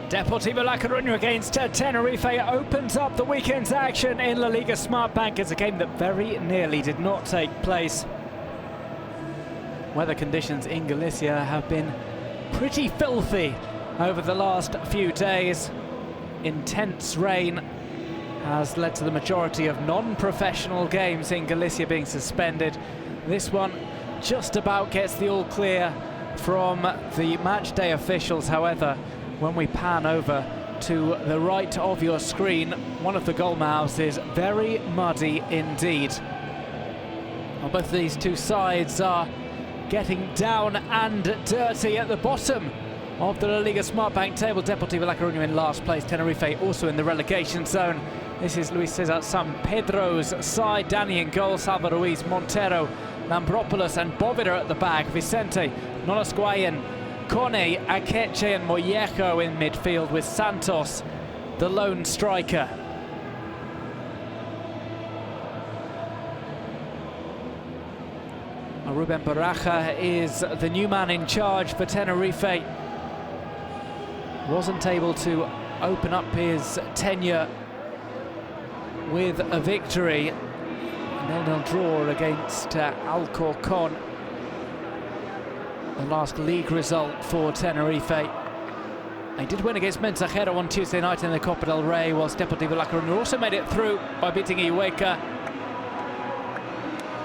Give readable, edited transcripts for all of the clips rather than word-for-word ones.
Deportivo La Coruña against Tenerife opens up the weekend's action in La Liga Smartbank. It's a game that very nearly did not take place. Weather conditions in Galicia have been pretty filthy over the last few days. Intense rain has led to the majority of non-professional games in Galicia being suspended. This one just about gets the all clear from the match day officials. However, when we pan over to the right of your screen, one of the goal mouths is very muddy indeed. Well, both of these two sides are getting down and dirty at the bottom of the La Liga Smartbank table. Deportivo La Coruña in last place, Tenerife also in the relegation zone. This is Luis Cesar San Pedro's side. Danny in goal, Salva Ruiz, Montero, Lambropoulos and Bovida at the back. Vicente, Nolasguayan, Kone, Akeche and Mollejo in midfield, with Santos the lone striker. Ruben Baraja is the new man in charge for Tenerife. Wasn't able to open up his tenure with a victory. 0-0 draw against Alcorcon, the last league result for Tenerife. They did win against Mensajero on Tuesday night in the Copa del Rey, whilst Deportivo La Coruña also made it through by beating Iweka.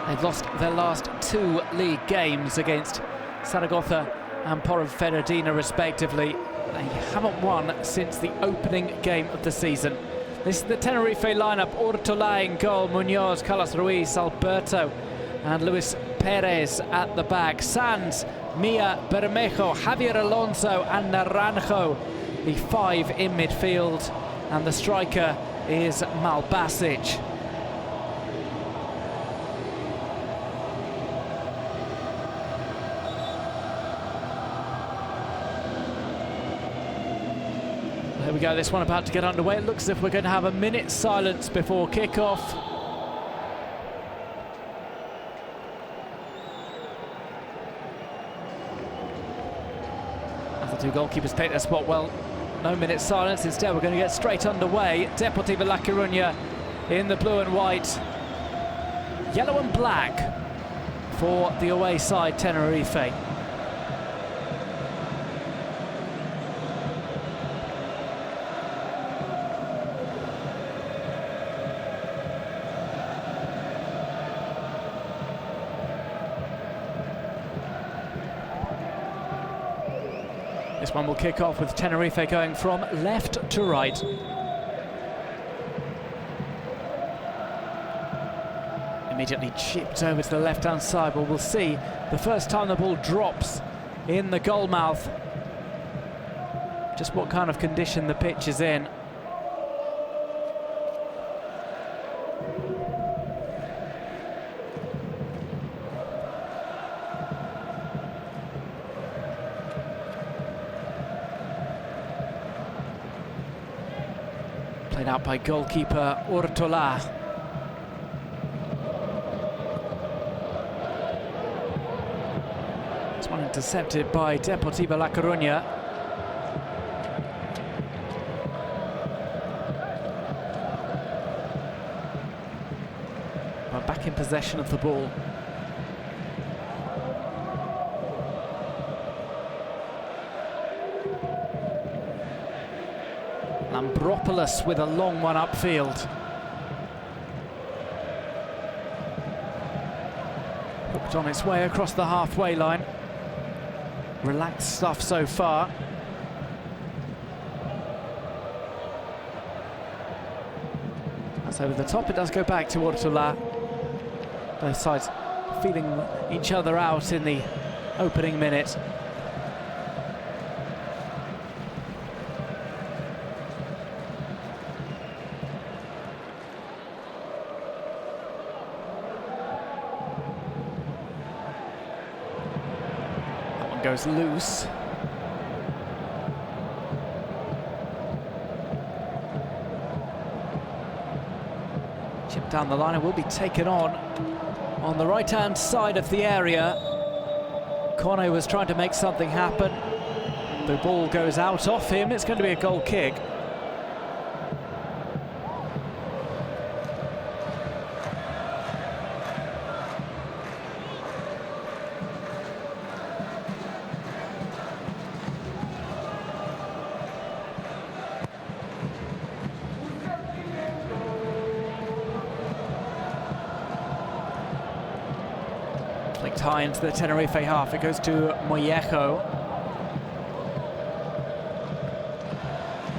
They've lost their last two league games against Zaragoza and Ponferradina respectively. They haven't won since the opening game of the season. This is the Tenerife lineup: Ortola in goal, Munoz, Carlos Ruiz, Alberto and Luis Perez at the back. Sanz, Mia, Bermejo, Javier Alonso and Naranjo, the five in midfield, and the striker is Malbasic. There we go, this one about to get underway. It looks as if we're going to have a minute's silence before kick-off. As the two goalkeepers take their spot, well, no minute's silence. Instead, we're going to get straight underway. Deportivo La Coruña in the blue and white. Yellow and black for the away side, Tenerife. This one will kick off with Tenerife going from left to right. Immediately chipped over to the left-hand side. Well, we'll see the first time the ball drops in the goal mouth just what kind of condition the pitch is in. Played out by goalkeeper Ortola. This one intercepted by Deportivo La Coruña. We're back in possession of the ball. Lambropoulos with a long one upfield. Hooked on its way across the halfway line. Relaxed stuff so far. That's over the top. It does go back to Ortola. Both sides feeling each other out in the opening minute. Goes loose. Chipped down the line and will be taken on the right-hand side of the area. Kone was trying to make something happen. The ball goes out off him. It's going to be a goal kick. Flicked high into the Tenerife half. It goes to Mollejo.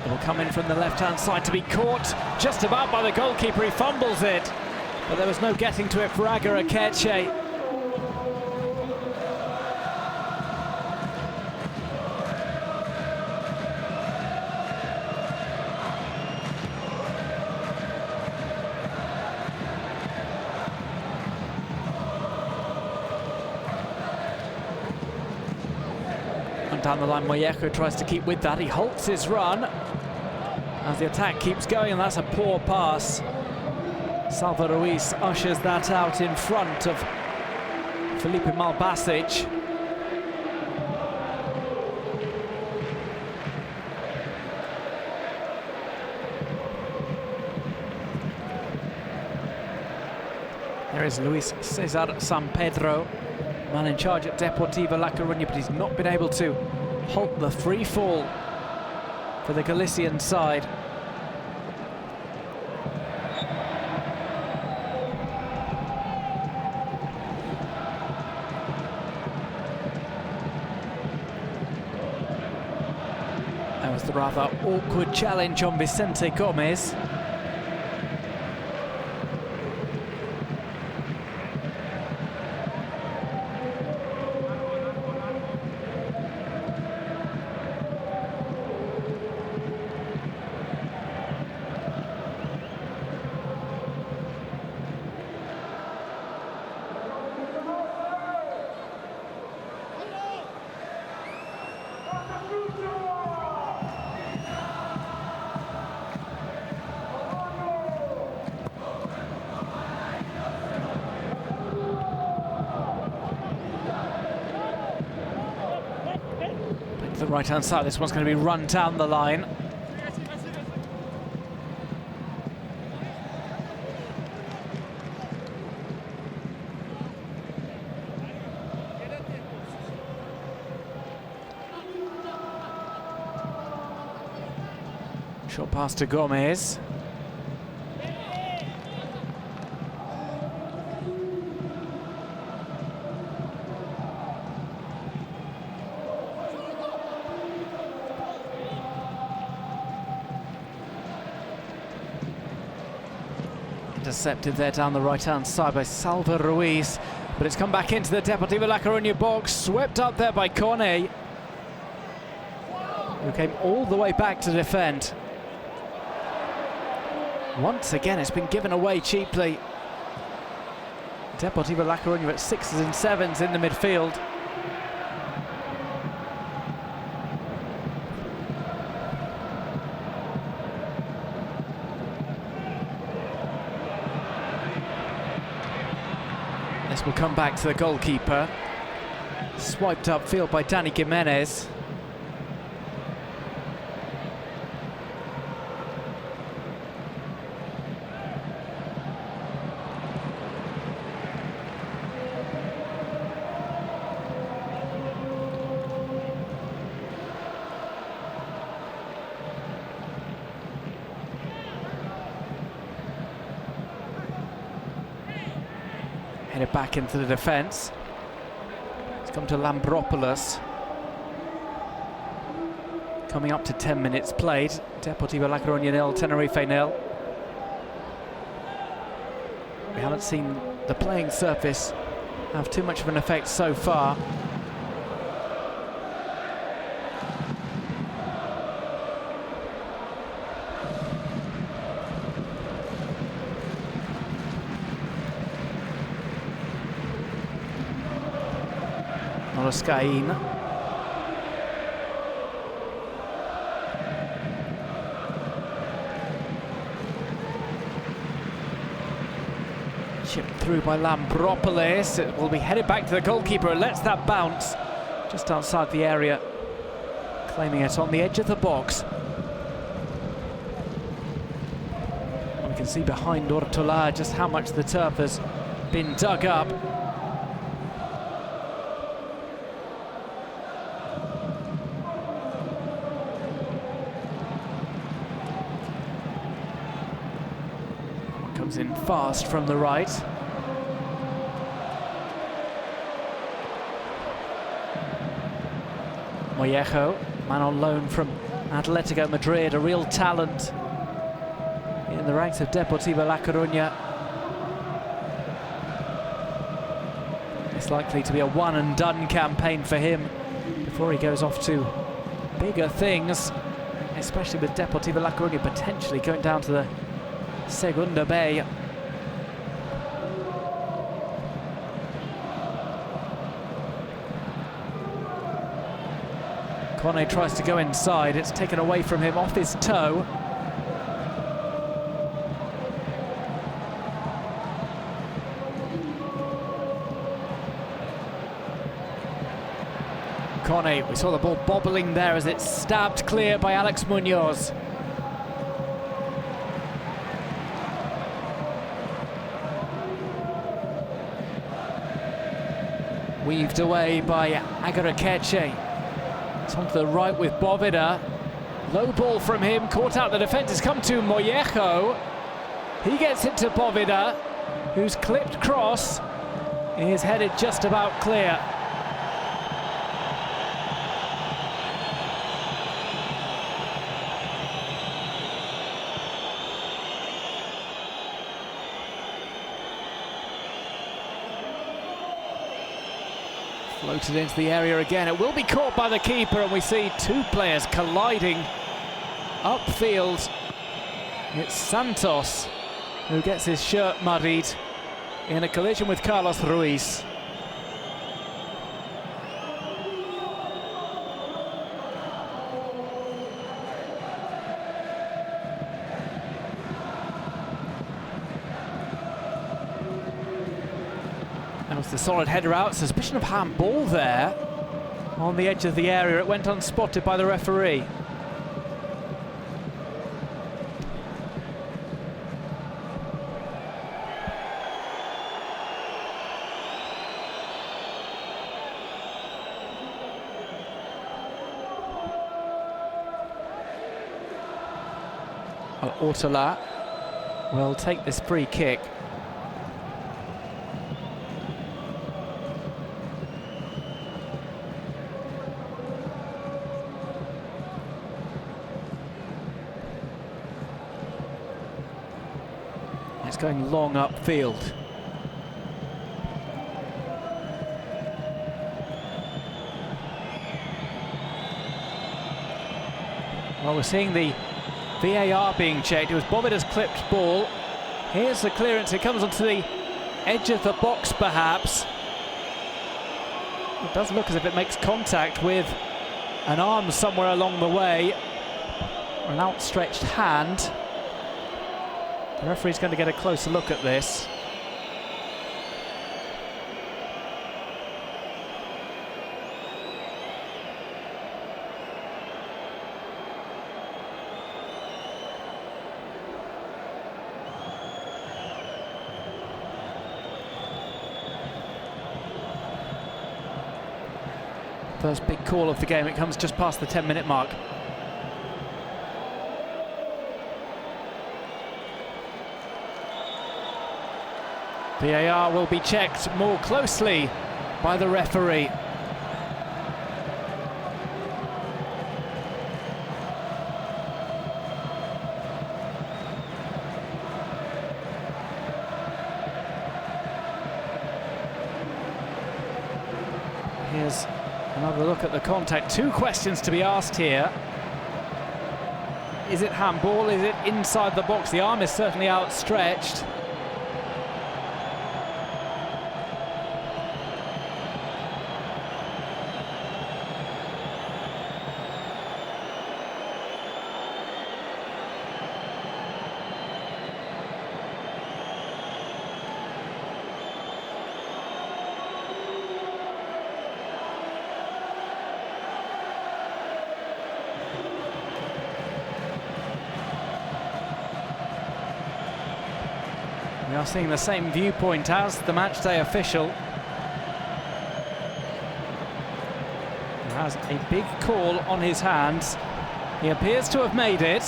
It will come in from the left-hand side to be caught just about by the goalkeeper. He fumbles it, but there was no getting to it for Aga Akeche. Down the line, Mollejo tries to keep with that. He halts his run as the attack keeps going, and that's a poor pass. Salva Ruiz ushers that out in front of Felipe Malbasic. There is Luis Cesar San Pedro, man in charge at Deportivo La Coruña, but he's not been able to halt the free fall for the Galician side. That was the rather awkward challenge on Vicente Gomez. The right-hand side, this one's going to be run down the line. Short pass to Gomez. Intercepted there down the right-hand side by Salva Ruiz, but it's come back into the Deportivo La Coruña box, swept up there by Conte, who came all the way back to defend. Once again, it's been given away cheaply. Deportivo La Coruña at 6s and 7s in the midfield. This will come back to the goalkeeper. Swiped upfield by Danny Jimenez. Headed back into the defence. It's come to Lambropoulos. Coming up to 10 minutes played. Deportivo La Coruña 0, Tenerife 0. We haven't seen the playing surface have too much of an effect so far. Scain. Chipped through by Lambropoulos. It will be headed back to the goalkeeper, who lets that bounce just outside the area. claiming it on the edge of the box. We can see behind Ortola just how much the turf has been dug up. Comes in fast from the right. Mollejo, man on loan from Atletico Madrid, a real talent in the ranks of Deportivo La Coruña. It's likely to be a one-and-done campaign for him before he goes off to bigger things, especially with Deportivo La Coruña potentially going down to the Segunda B. Kone tries to go inside, it's taken away from him off his toe. Kone, we saw the ball bobbling there as it's stabbed clear by Alex Munoz. Weaved away by Agarakeche. It's on to the right with Bovida. Low ball from him, caught out the defence. Has come to Mollejo. He gets it to Bovida, who's clipped cross. He is headed just about clear. Floated into the area again. It will be caught by the keeper, and we see two players colliding upfield. It's Santos who gets his shirt muddied in a collision with Carlos Ruiz. That was the solid header out. Suspicion of handball there on the edge of the area. It went unspotted by the referee. Well, Ortola will take this free kick. It's going long upfield. Well, we're seeing the VAR being checked. It was Bovida's clipped ball. Here's the clearance. It comes onto the edge of the box, perhaps. It does look as if it makes contact with an arm somewhere along the way, or an outstretched hand. The referee's going to get a closer look at this. First big call of the game. It comes just past the 10-minute mark. VAR will be checked more closely by the referee. Here's another look at the contact. Two questions to be asked here. Is it handball? Is it inside the box? The arm is certainly outstretched. We are seeing the same viewpoint as the matchday official. He has a big call on his hands. He appears to have made it.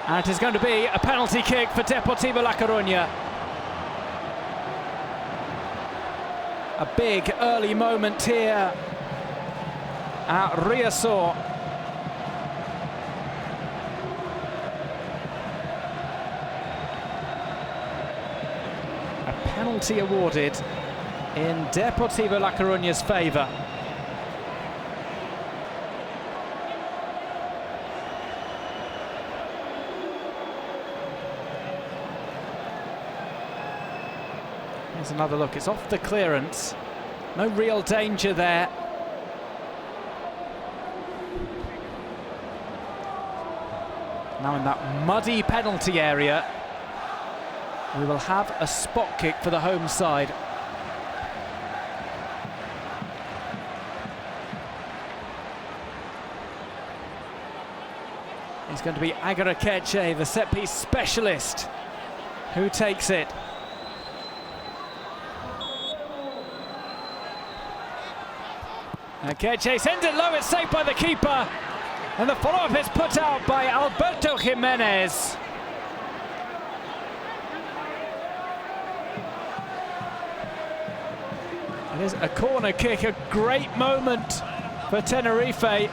And it is going to be a penalty kick for Deportivo La Coruña. A big early moment here at Riazor. A penalty awarded in Deportivo La Coruña's favour. Here's another look. It's off the clearance. No real danger there. Now in that muddy penalty area, we will have a spot kick for the home side. It's going to be Agarakeche, the set-piece specialist, who takes it. Akeche sends it low, it's saved by the keeper. And the follow-up is put out by Alberto Jimenez. It is a corner kick, a great moment for Tenerife.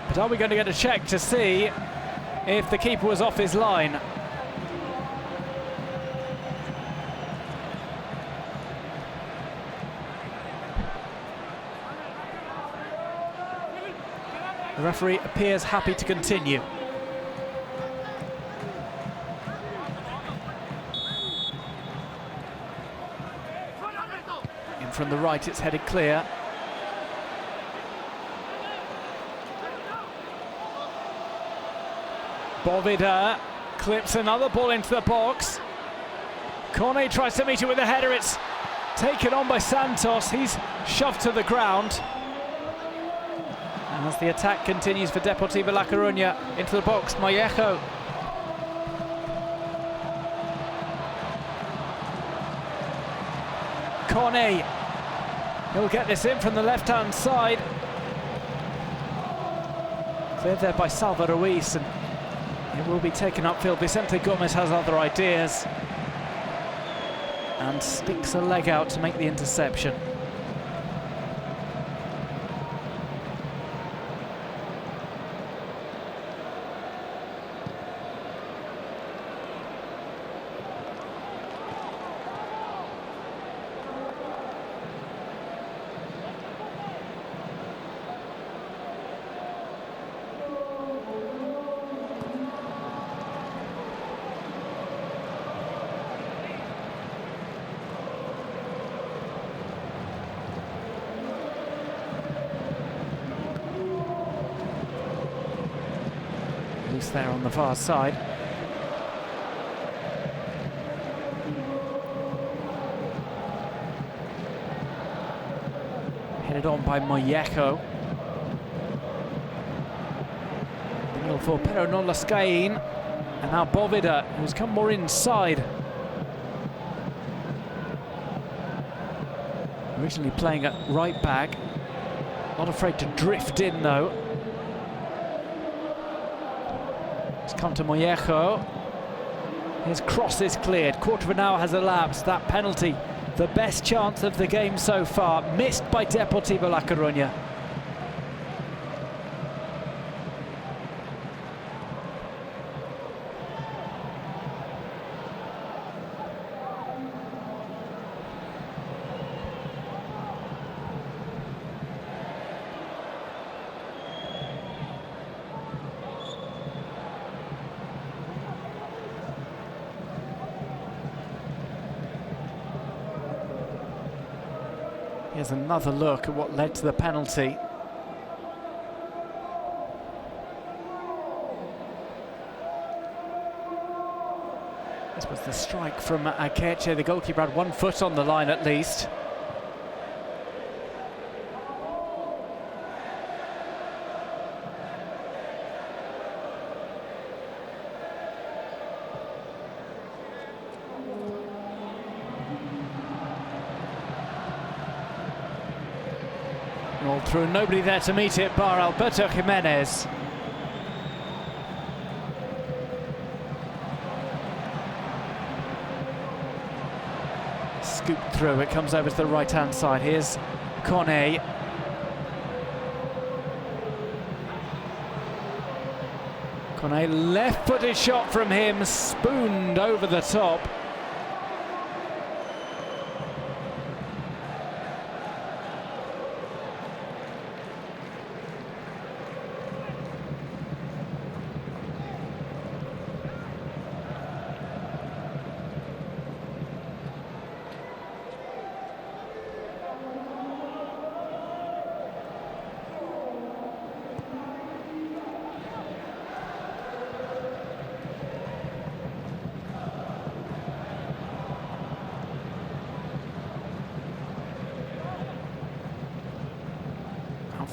But are we going to get a check to see if the keeper was off his line? The referee appears happy to continue. In from the right, it's headed clear. Bovida clips another ball into the box. Cornet tries to meet it with a header. It's taken on by Santos. He's shoved to the ground. And as the attack continues for Deportivo La Coruña, into the box, Mollejo. Cornet. He'll get this in from the left-hand side. Cleared there by Salva Ruiz, and it will be taken upfield. Vicente Gomez has other ideas and sticks a leg out to make the interception. There on the far side. Headed on by Mollejo. The middle for Pero Nolascain. And now Bovida, who's come more inside. Originally playing at right back. Not afraid to drift in though. Come to Mollejo. His cross is cleared. Quarter of an hour has elapsed. That penalty, the best chance of the game so far, missed by Deportivo La Coruña. Here's another look at what led to the penalty. This was the strike from Akeche. The goalkeeper had 1 foot on the line at least. Rolled through, nobody there to meet it, bar Alberto Jimenez. Scooped through, it comes over to the right-hand side. Here's Kone. Kone, left-footed shot from him, spooned over the top.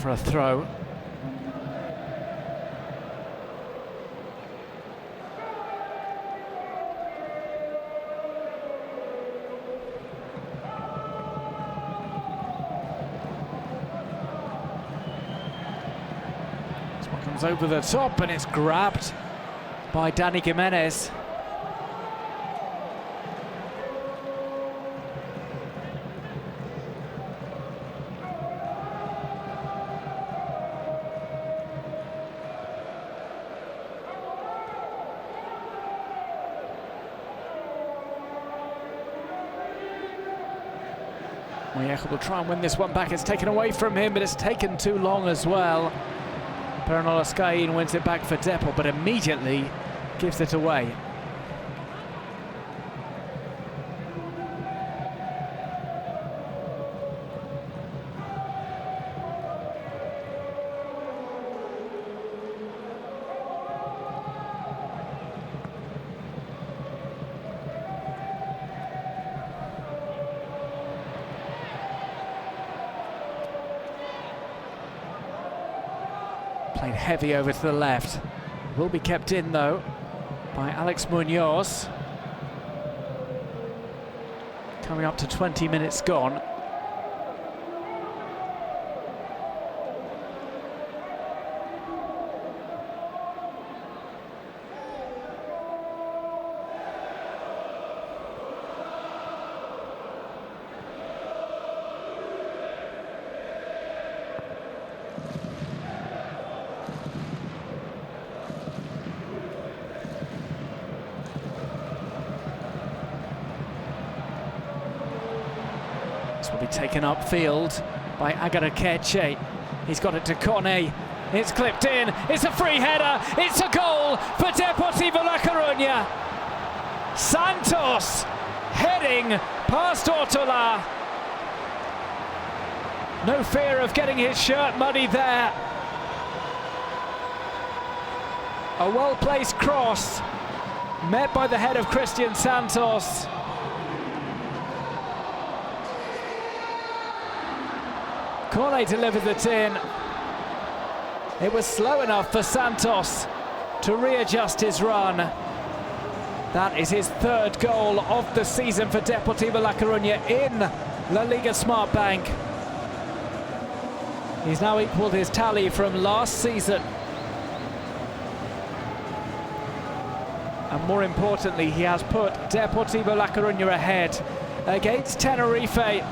For a throw. This one comes over the top and it's grabbed by Dani Jimenez. Moyeka will try and win this one back. It's taken away from him, but it's taken too long as well. Pernol Ascain wins it back for Depor, but immediately gives it away. Played heavy over to the left. Will be kept in though by Alex Munoz. Coming up to 20 minutes gone. Will be taken upfield by Agarakeche. He's got it to Kone. It's clipped in. It's a free header. It's a goal for Deportivo La Coruña. Santos heading past Ortola. No fear of getting his shirt muddy there. A well-placed cross met by the head of Christian Santos. Kone delivered it in. It was slow enough for Santos to readjust his run. That is his third goal of the season for Deportivo La Coruña in La Liga Smart Bank. He's now equalled his tally from last season. And more importantly, he has put Deportivo La Coruña ahead against Tenerife.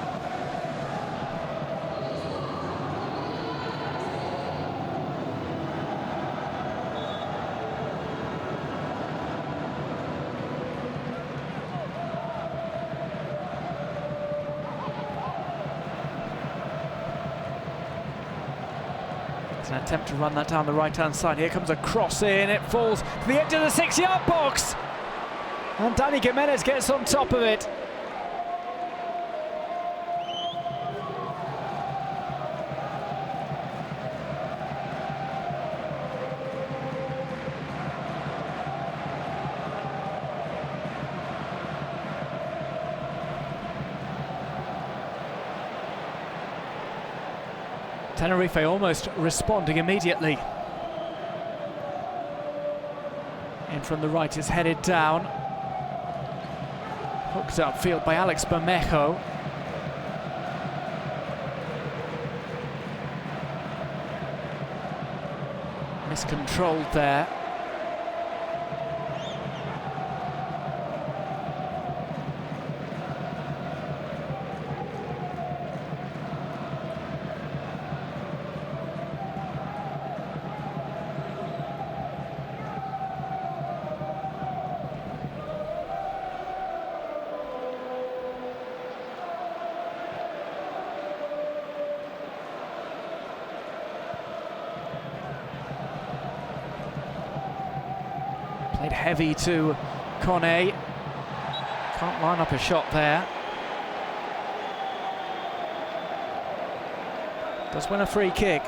It's an attempt to run that down the right-hand side. Here comes a cross in, it falls to the edge of the 6-yard box. And Dani Jimenez gets on top of it. Tenerife almost responding immediately. In from the right is headed down. Hooked upfield by Alex Bermejo. Miscontrolled there. Played heavy to Cote. Can't line up a shot there. Does win a free kick.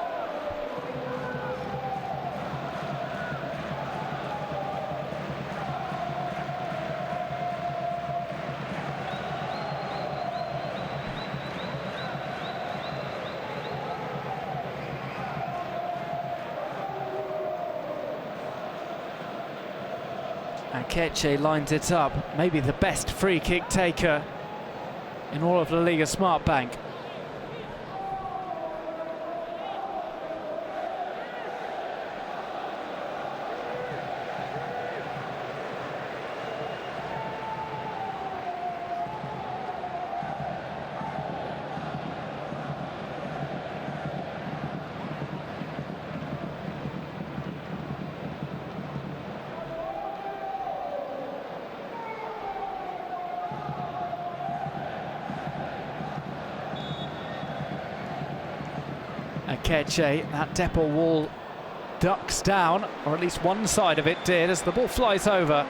Akeche lines it up, maybe the best free kick taker in all of La Liga Smart Bank. Akeche, that Depor wall ducks down, or at least one side of it did, as the ball flies over.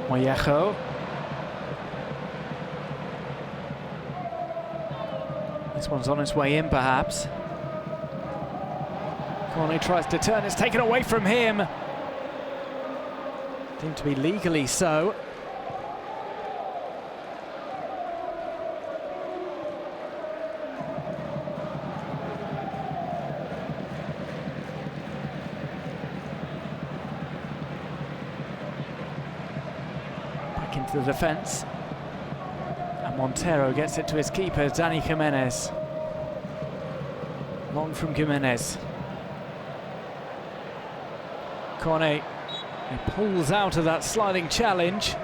Moyejo. This one's on its way in, perhaps. Corney tries to turn, it's taken away from him. Seemed to be legally so. Into the defence, and Montero gets it to his keeper, Dani Jimenez. Long from Jimenez. Cornet, he pulls out of that sliding challenge.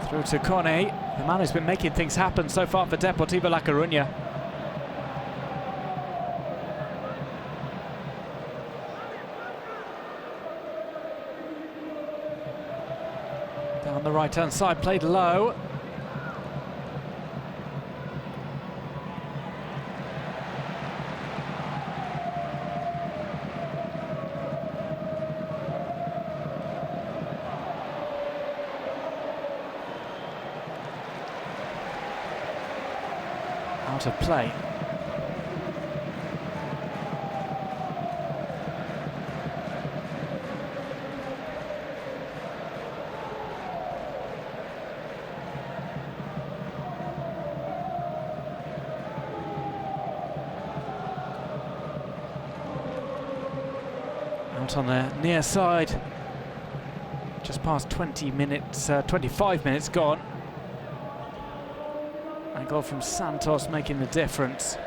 Through to Conte, the man who's been making things happen so far for Deportivo La Coruña. Down the right-hand side, played low. Out of play. Out on the near side. Just past 20 minutes, 25 minutes gone. And goal from Santos making the difference.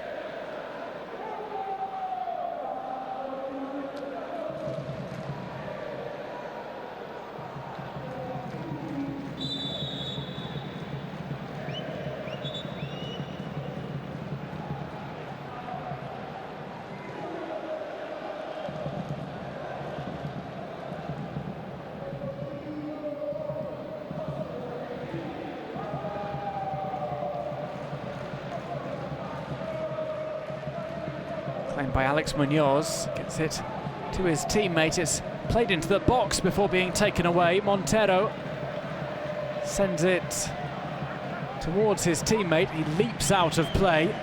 Claimed by Alex Munoz, gets it to his teammate. It's played into the box before being taken away. Montero Sends it towards his teammate. He leaps out of play.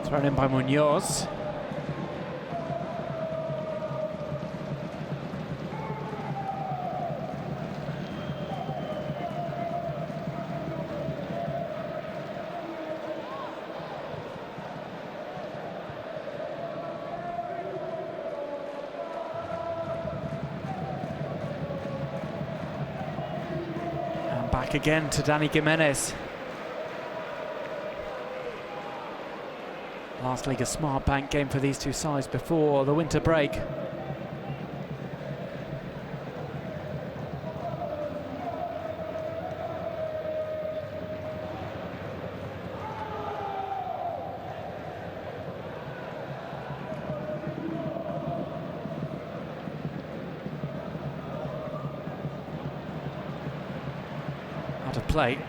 Thrown in by Munoz. And back again to Dani Gimenez. Last Liga Smart Bank game for these two sides before the winter break. Out of play.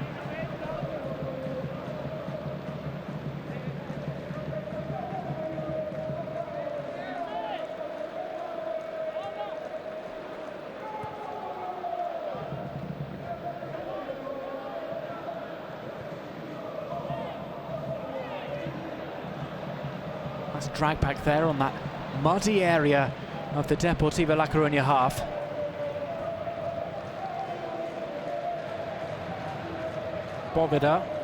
Drag back there on that muddy area of the Deportivo La Coruña half. Bovida.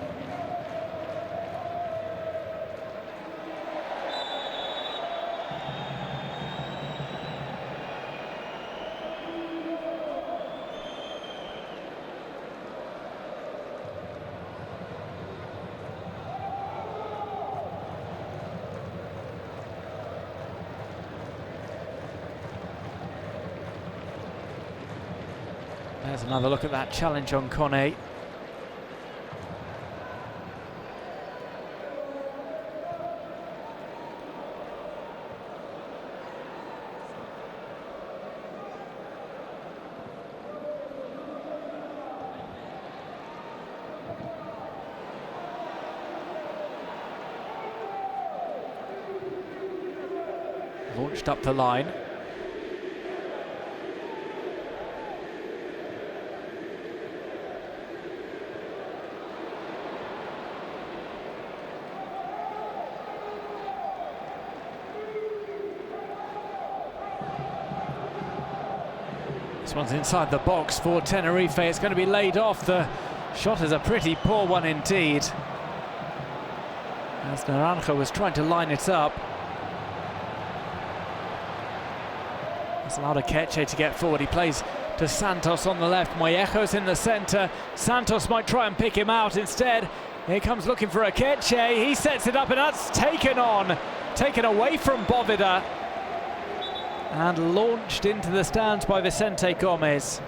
There's another look at that challenge on Kone. Launched up the line. This one's inside the box for Tenerife. It's going to be laid off. The shot is a pretty poor one indeed, as Naranjo was trying to line it up. It's allowed Akeche to get forward. He plays to Santos on the left. Mollejo's in the centre. Santos might try and pick him out instead. Here comes looking for Akeche. He sets it up and that's taken away from Bovida and launched into the stands by Vicente Gomez.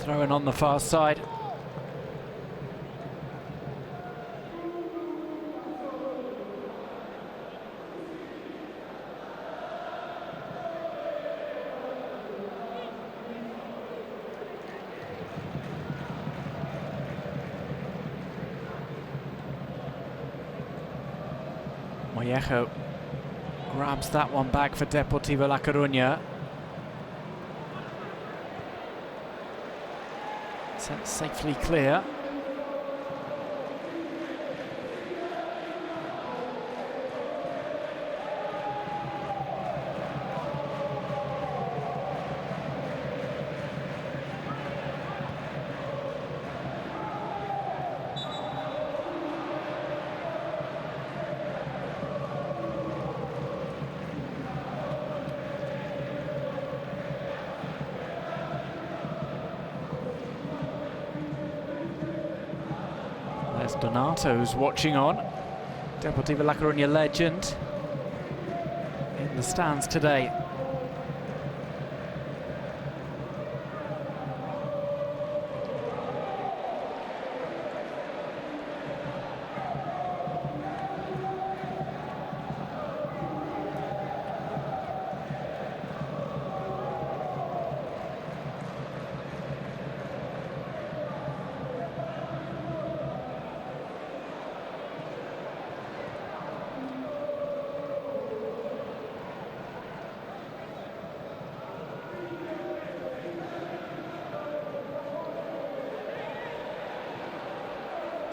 Throw-in on the far side. Mollejo grabs that one back for Deportivo La Coruña. Set safely clear. There's Donato who's watching on. Deportivo La Coruña legend in the stands today.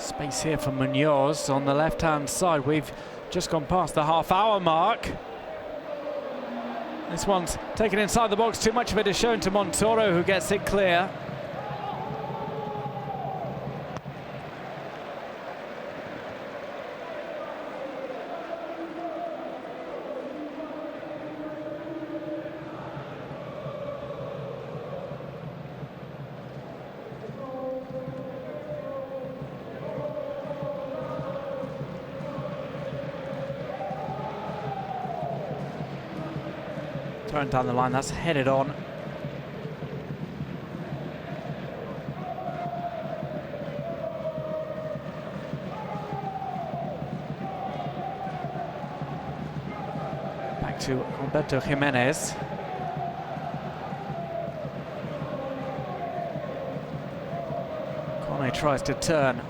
Space here for Munoz on the left-hand side. We've just gone past the half-hour mark. This one's taken inside the box. Too much of it is shown to Montoro, who gets it clear. Thrown down the line, that's headed on. Back to Alberto Jimenez. Conte tries to turn.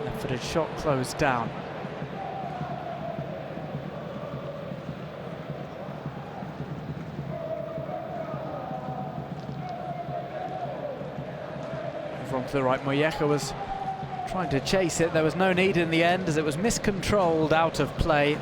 Left-footed shot closed down. From to the right, Moyeka was trying to chase it. There was no need in the end as it was miscontrolled out of play.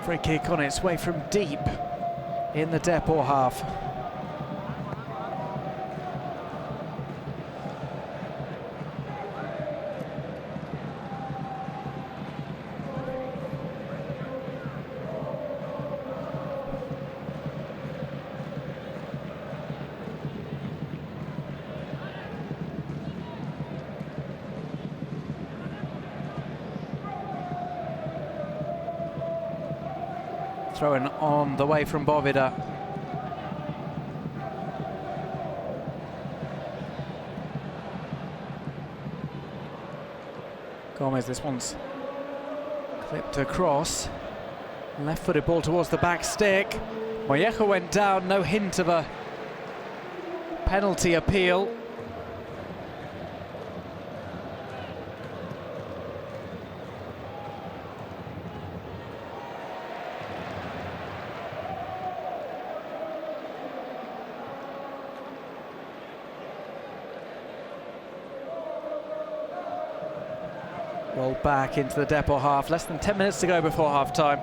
Free kick on its way from deep in the Depor half. Thrown on the way from Bovida. Gomez, this one's clipped across. Left-footed ball towards the back stick. Moyeka went down, no hint of a penalty appeal. Rolled back into the Depor half. Less than 10 minutes to go before half-time.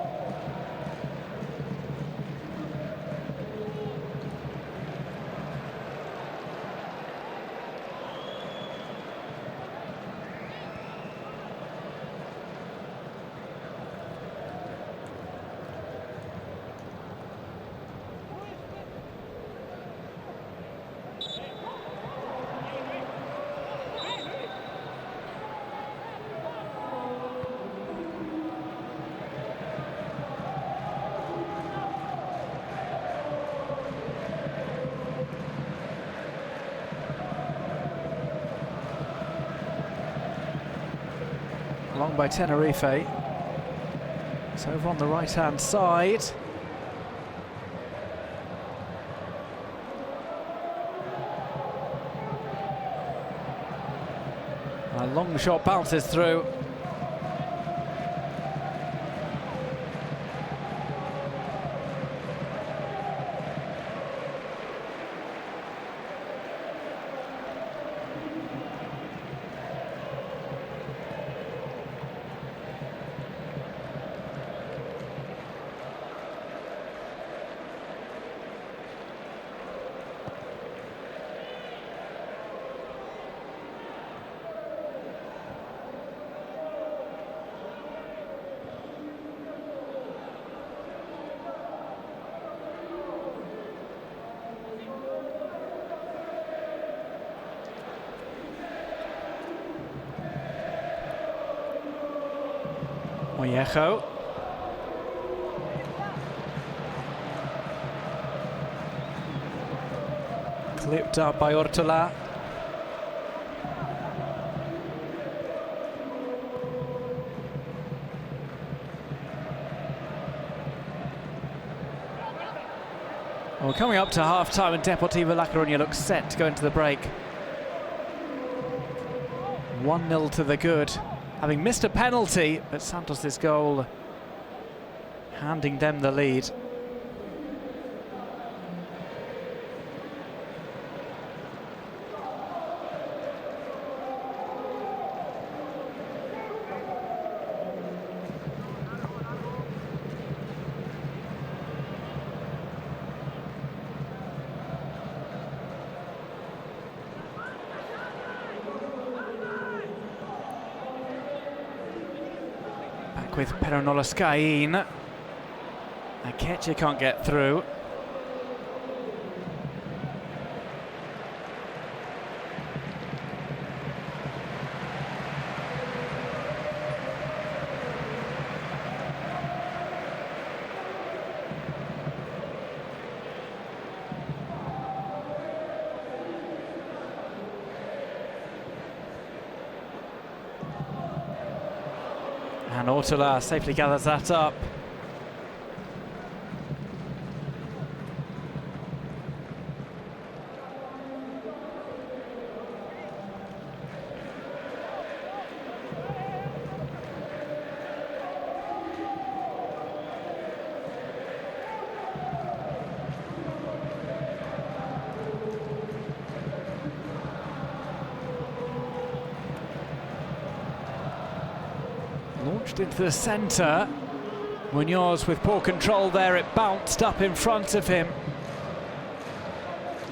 Long by Tenerife. It's over on the right-hand side. A long shot bounces through. Mollejo. Clipped up by Ortola. Well, coming up to half-time, and Deportivo La Coruña looks set to go into the break. 1-0 to the good. Having missed a penalty, but Santos' goal handing them the lead. With Peronoloscain. Akeche can't get through. And Ortola safely gathers that up. Launched into the centre. Munoz with poor control there, it bounced up in front of him.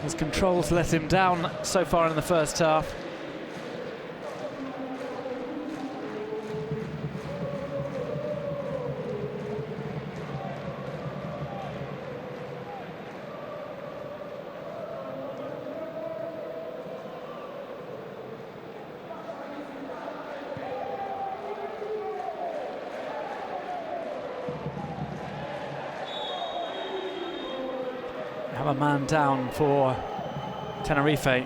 His controls let him down so far in the first half. Have a man down for Tenerife.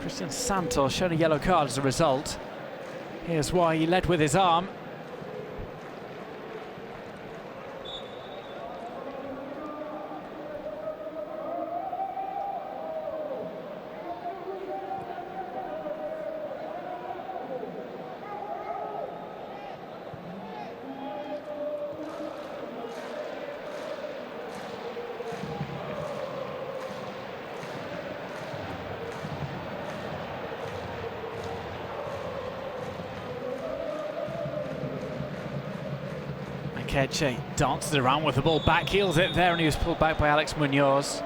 Christian Santos shown a yellow card as a result. Here's why: he led with his arm. Akeche dances around with the ball, back heels it there, and he was pulled back by Alex Munoz.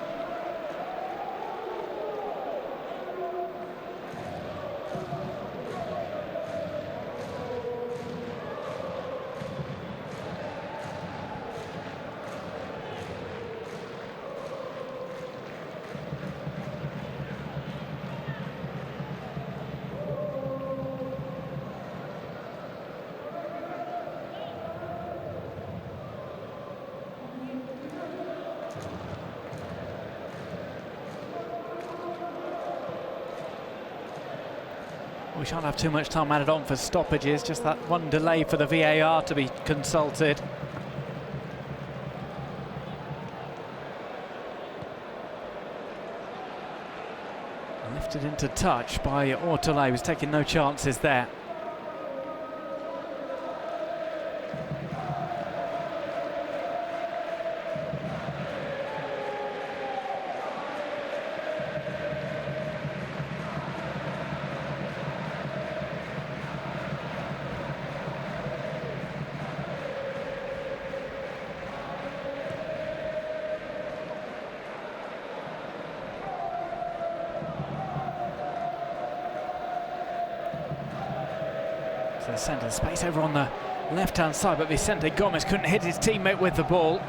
We shan't have too much time added on for stoppages, just that one delay for the VAR to be consulted. Lifted into touch by Ortola, who was taking no chances there. Centre space over on the left-hand side, but Vicente Gomez couldn't hit his teammate with the ball.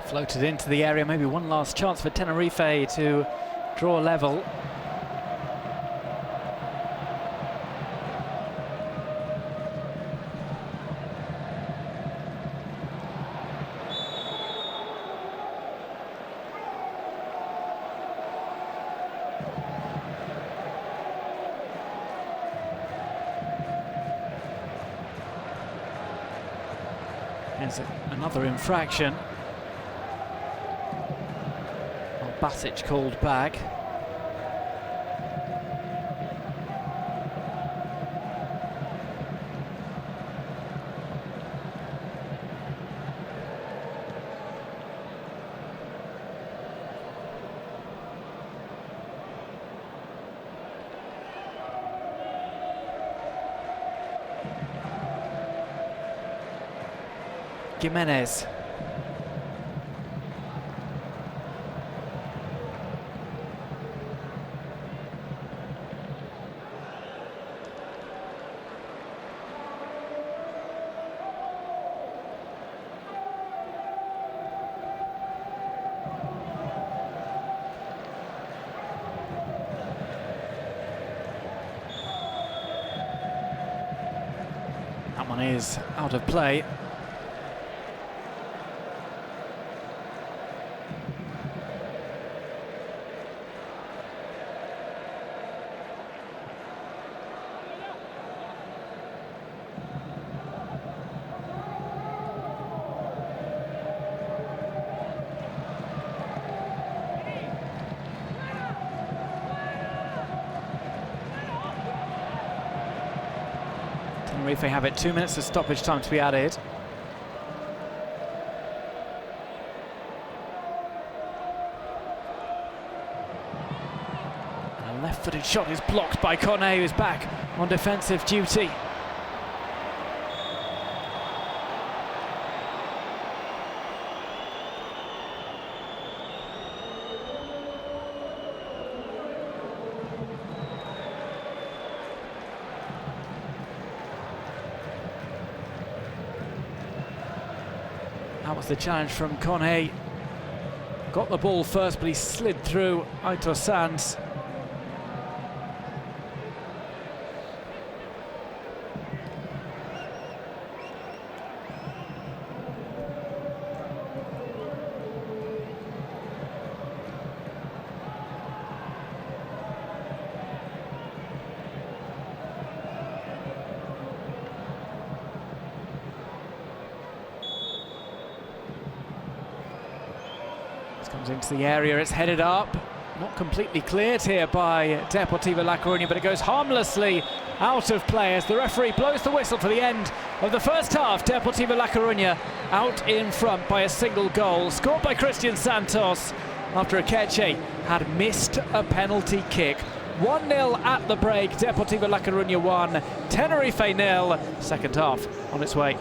Floated into the area, maybe one last chance for Tenerife to draw level. There's another infraction. Basic called back. Jimenez. That one is out of play. Tenerife have it, 2 minutes of stoppage time to be added. And a left-footed shot is blocked by Conte, who's back on defensive duty. That was the challenge from Conte. Got the ball first, but he slid through Aitor Sanz. Comes into the area, it's headed up. Not completely cleared here by Deportivo La Coruña, but it goes harmlessly out of play as the referee blows the whistle for the end of the first half. Deportivo La Coruña out in front by a single goal, scored by Christian Santos after Akeche had missed a penalty kick. 1-0 at the break, Deportivo La Coruña 1, Tenerife 0, second half on its way.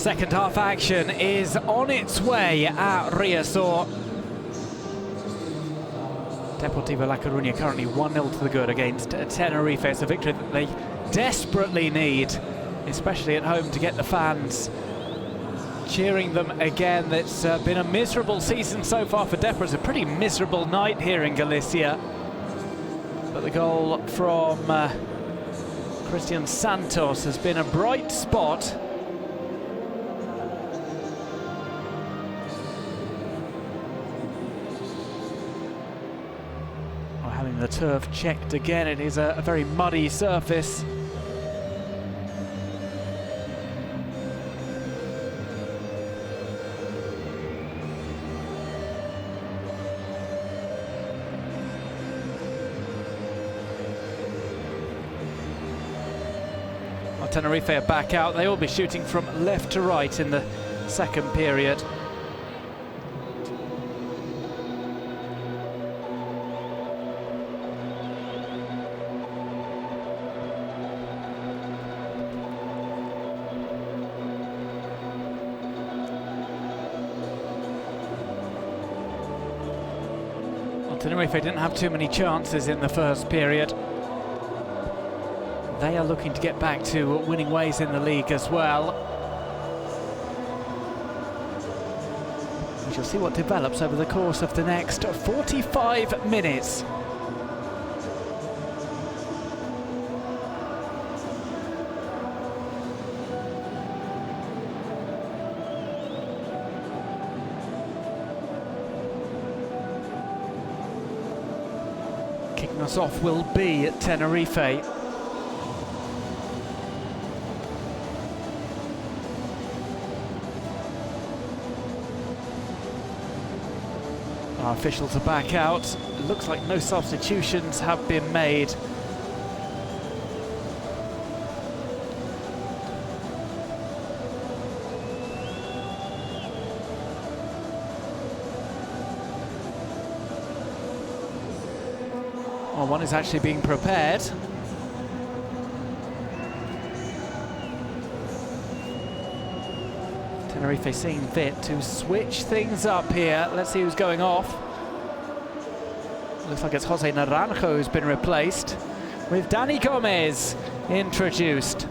Second half action is on its way at Riazor. Deportivo La Coruña currently 1-0 to the good against Tenerife. It's a victory that they desperately need, especially at home, to get the fans cheering them again. It's been a miserable season so far for Depor. It's a pretty miserable night here in Galicia. But the goal from Christian Santos has been a bright spot. Having the turf checked again, it is a very muddy surface. Well, Tenerife are back out. They will be shooting from left to right in the second period. Tenerife didn't have too many chances in the first period. They are looking to get back to winning ways in the league as well. We shall see what develops over the course of the next 45 minutes. Kicking us off will be Tenerife. Our officials are back out. It looks like no substitutions have been made. Well, one is actually being prepared. Tenerife seeing fit to switch things up here. Let's see who's going off. Looks like it's Jose Naranjo who's been replaced, with Dani Gomez introduced.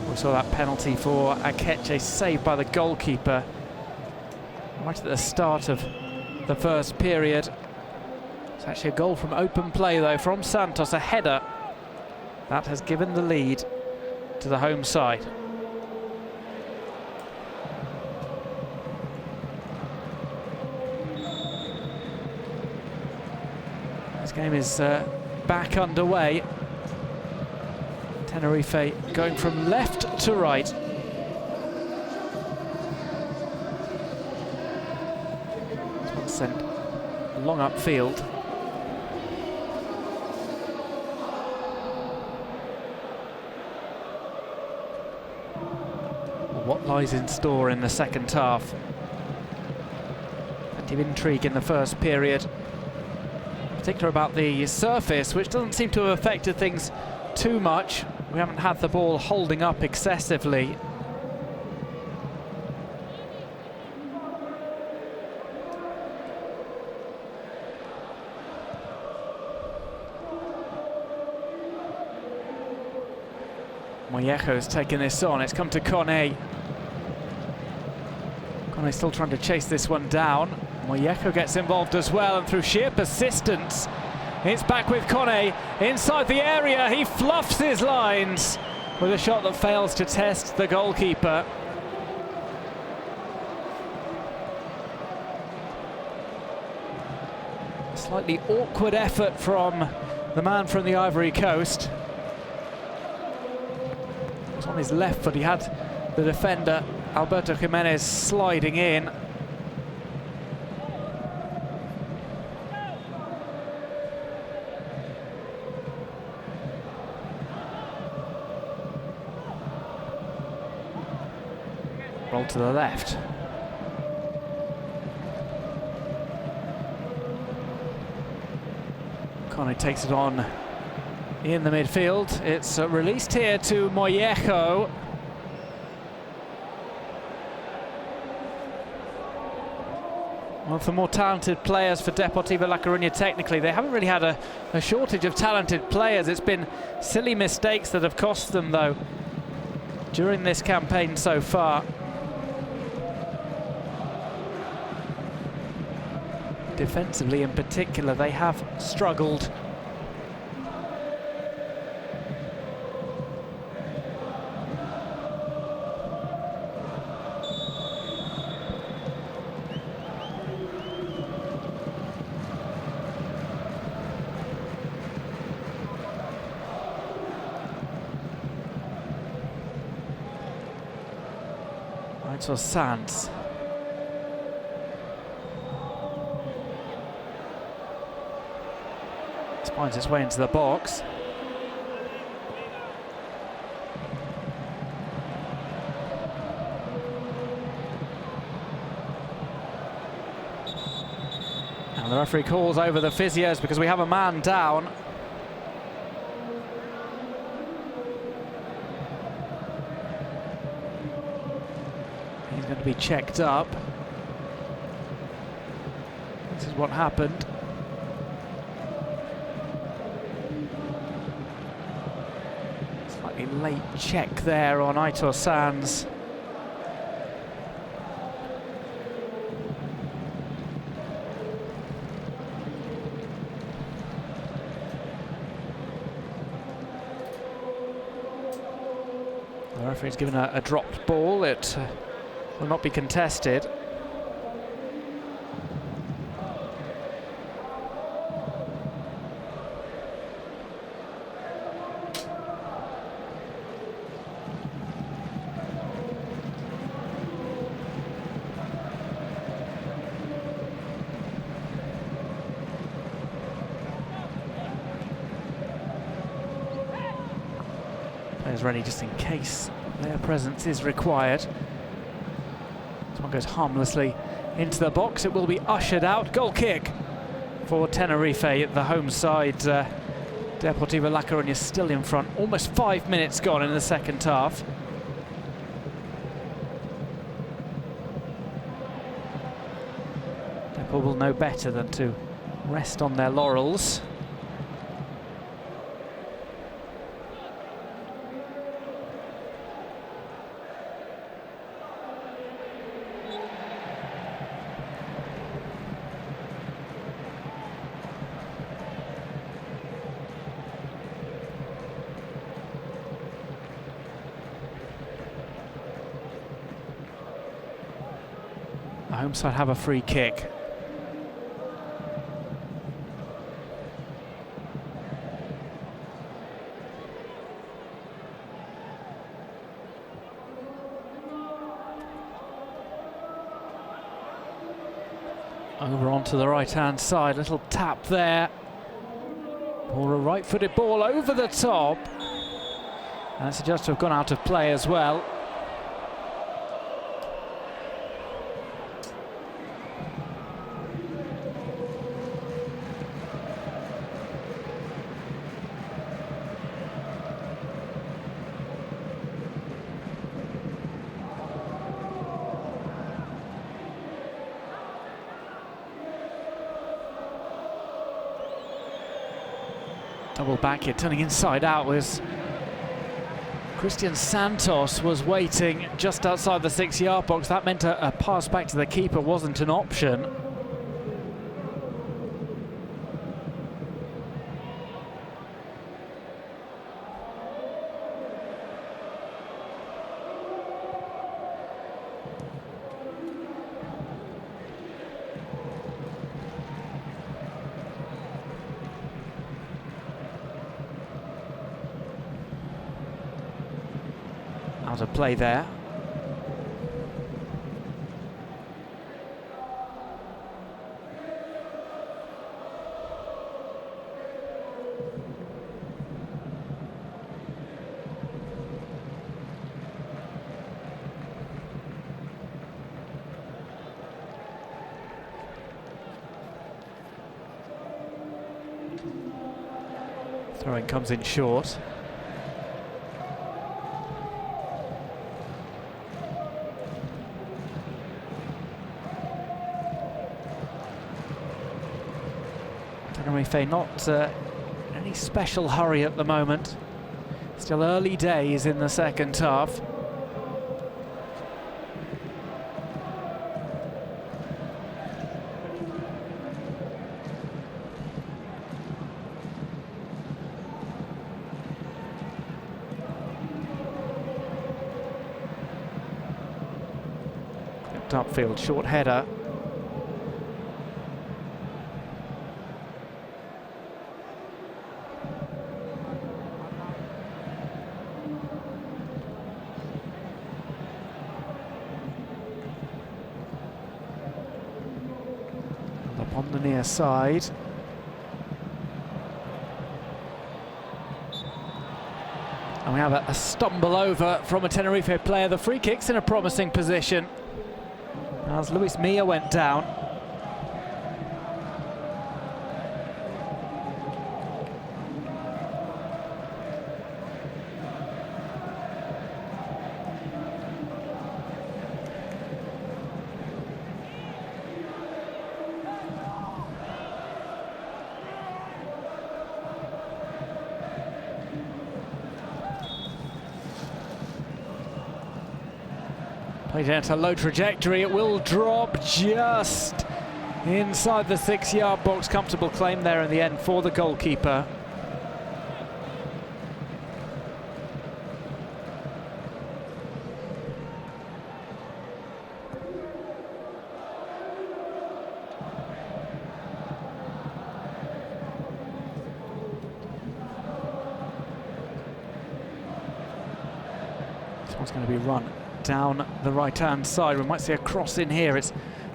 We saw that penalty for Akeche saved by the goalkeeper right at the start of the first period. It's actually a goal from open play though from Santos, a header that has given the lead to the home side. This game is back underway. Tenerife going from left to right. This one's sent long upfield. What lies in store in the second half? Plenty of intrigue in the first period. In particular about the surface, which doesn't seem to have affected things too much. We haven't had the ball holding up excessively. Mollejo's taken this on. It's come to Kone. Kone's still trying to chase this one down. Mollejo gets involved as well, and through sheer persistence, it's back with Kone inside the area. He fluffs his lines with a shot that fails to test the goalkeeper. A slightly awkward effort from the man from the Ivory Coast. It was on his left foot. He had the defender Alberto Jimenez sliding in. Roll to the left. Conte takes it on in the midfield. It's released here to Moyejo. One of the more talented players for Deportivo La Coruña technically. They haven't really had a shortage of talented players. It's been silly mistakes that have cost them, though, during this campaign so far. Defensively in particular, they have struggled. Right, so Sands. Finds its way into the box. And the referee calls over the physios because we have a man down. He's going to be checked up. This is what happened. Late check there on Aitor Sands. The referee's given a dropped ball. It will not be contested. Players ready just in case their presence is required. This one goes harmlessly into the box. It will be ushered out. Goal kick for Tenerife, the home side. Deportivo La Coruña still in front. Almost 5 minutes gone in the second half. Depor will know better than to rest on their laurels. The home side have a free kick. Over onto the right-hand side, little tap there. Or a right-footed ball over the top. And it's just to have gone out of play as well. Double back here, turning inside out was Christian Santos, was waiting just outside the 6-yard box. That meant a pass back to the keeper wasn't an option. Out of play there. Throwing comes in short. Tenerife not any special hurry at the moment. Still early days in the second half. Clipped upfield, short header. On the near side. And we have a stumble over from a Tenerife player. The free kick's in a promising position as Luis Milla went down. Played at a low trajectory, it will drop just inside the 6-yard box. Comfortable claim there in the end for the goalkeeper. This one's going to be run down the right-hand side. We might see a cross in here. It's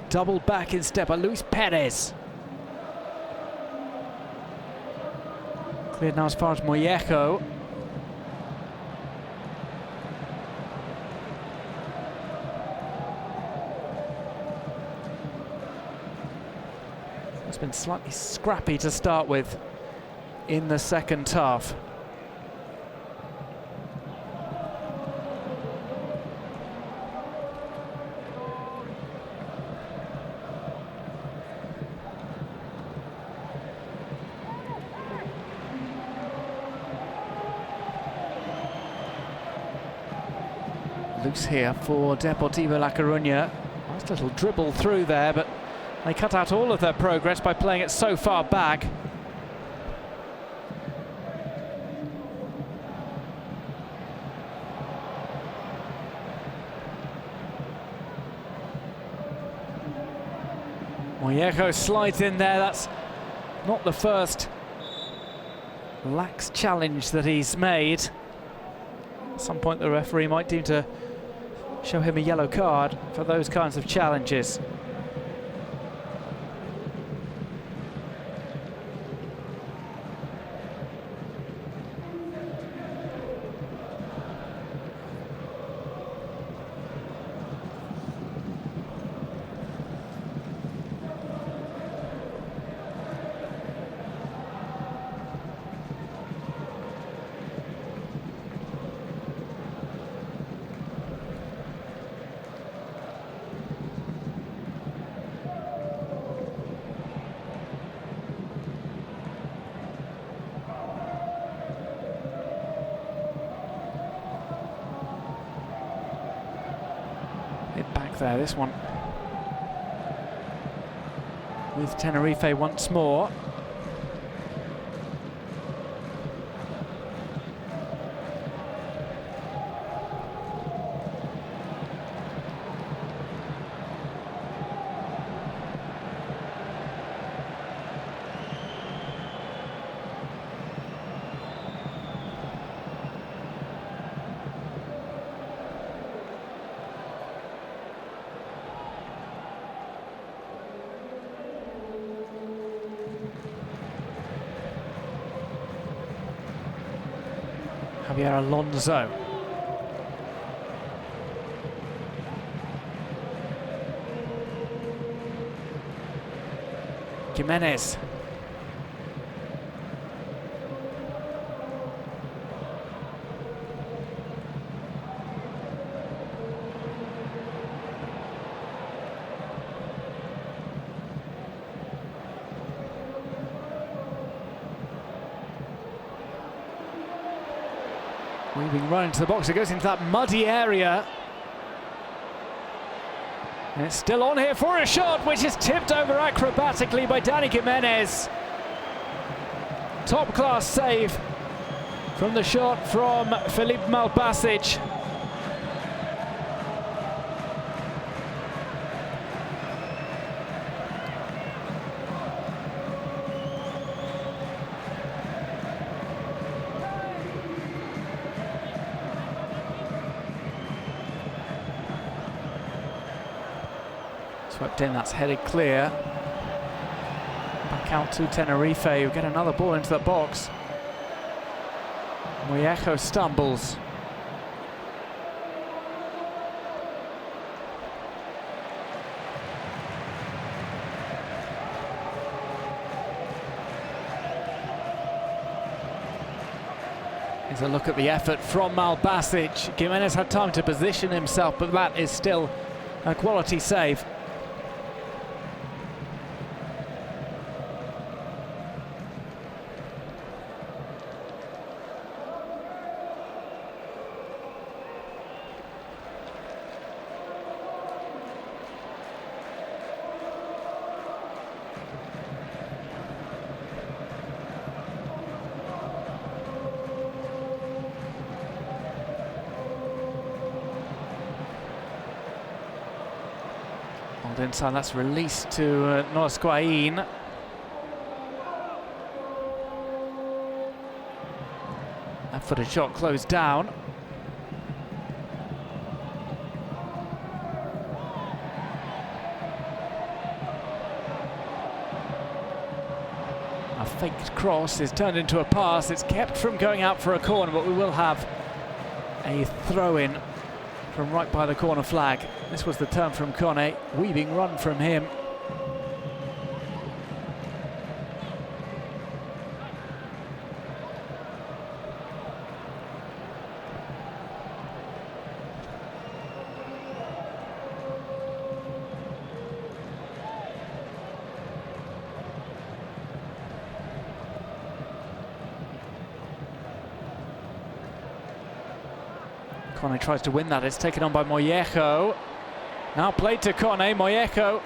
doubled back instead by Luis Perez. Cleared now as far as Mollejo. It's been slightly scrappy to start with in the second half. Loose here for Deportivo La Coruña. Nice little dribble through there, but they cut out all of their progress by playing it so far back. Mollejo slides in there. That's not the first lax challenge that he's made. At some point the referee might deem to show him a yellow card for those kinds of challenges. Back there, this one with Tenerife once more. Javier Alonso. Jimenez. Weaving right into the box, it goes into that muddy area. And it's still on here for a shot, which is tipped over acrobatically by Dani Jimenez. Top class save from the shot from Filip Malbasic. Swept in, that's headed clear. Back out to Tenerife, who get another ball into the box. Mollejo stumbles. Here's a look at the effort from Malbasic. Jimenez had time to position himself, but that is still a quality save. Inside, that's released to Nosquain. That footed shot closed down. A faked cross is turned into a pass. It's kept from going out for a corner, but we will have a throw-in from right by the corner flag. This was the turn from Kone, weaving run from him. Kone tries to win that, it's taken on by Mollejo. Now played to Kone, Mollejo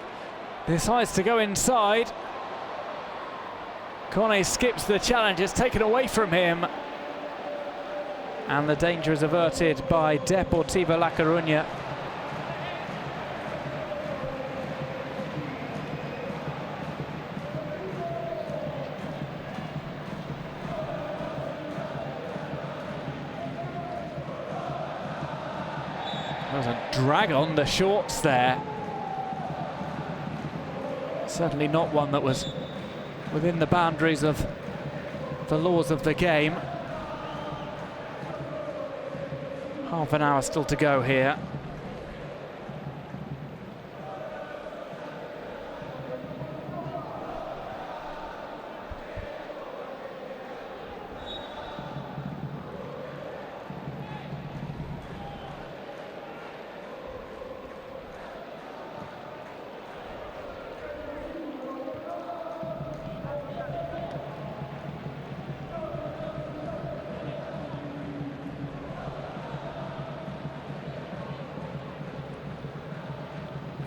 decides to go inside. Kone skips the challenge, it's taken away from him. And the danger is averted by Deportivo La Coruña. There was a drag on the shorts there. Certainly not one that was within the boundaries of the laws of the game. Half an hour still to go here.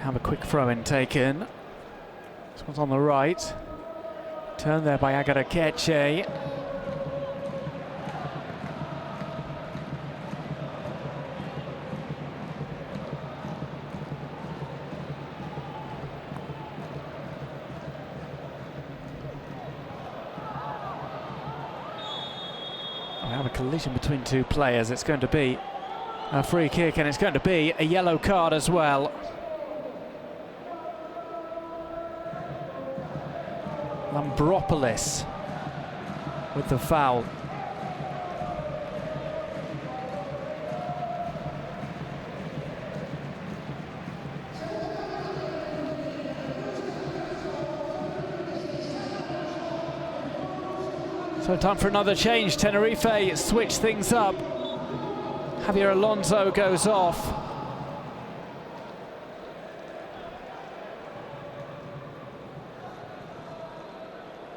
Have a quick throw-in taken. This one's on the right. Turned there by Agarakeche. We have a collision between two players. It's going to be a free kick, and it's going to be a yellow card as well. Lambropoulos with the foul. So time for another change. Tenerife switch things up. Javier Alonso goes off.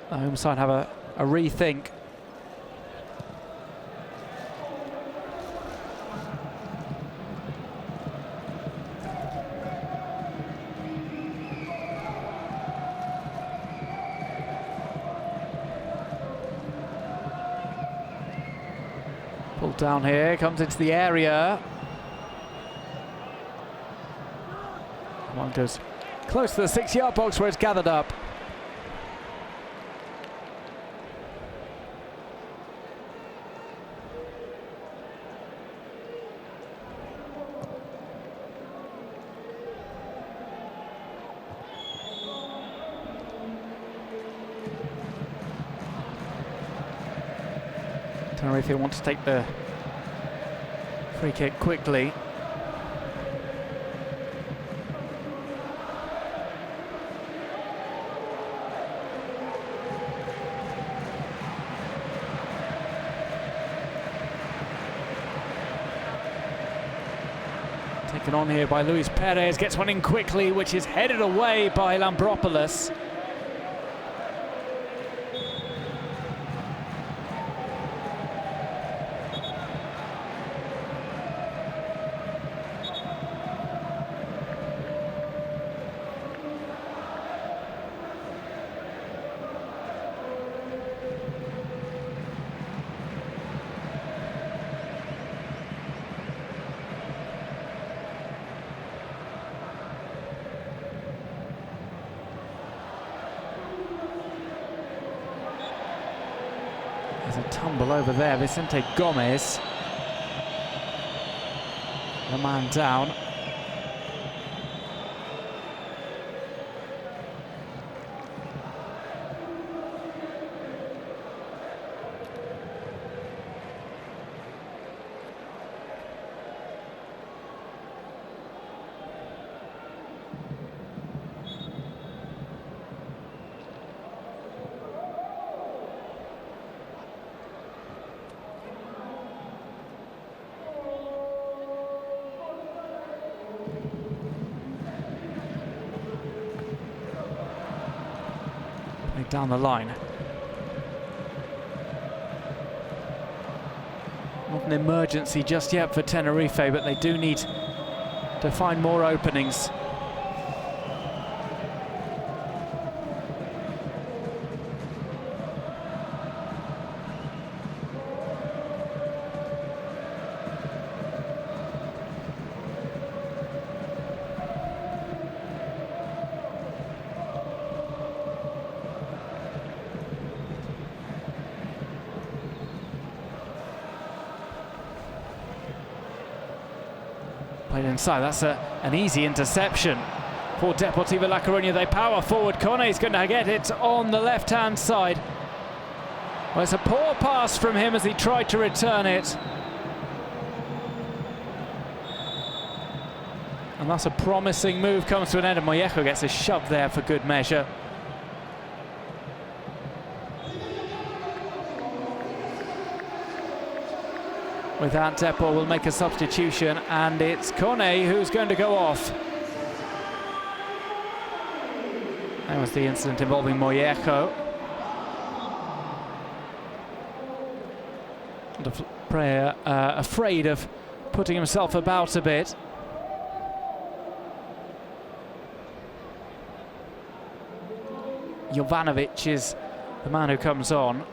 The home side have a rethink. Pulled down here, comes into the area. One goes close to the 6-yard box where it's gathered up. Tenerife want to take the free kick quickly. Taken on here by Luis Perez, gets one in quickly, which is headed away by Lambropoulos. There's a tumble over there. Vicente Gomez, the man down. Down the line. Not an emergency just yet for Tenerife, but they do need to find more openings. Played inside, that's an easy interception for Deportivo La Coruña. They power forward, Kone's going to get it on the left-hand side. Well, it's a poor pass from him as he tried to return it. And that's a promising move, comes to an end, and Mollejo gets a shove there for good measure. With that, Depor will make a substitution, and it's Kone who's going to go off. That was the incident involving Mollejo. The player afraid of putting himself about a bit. Jovanovic is the man who comes on.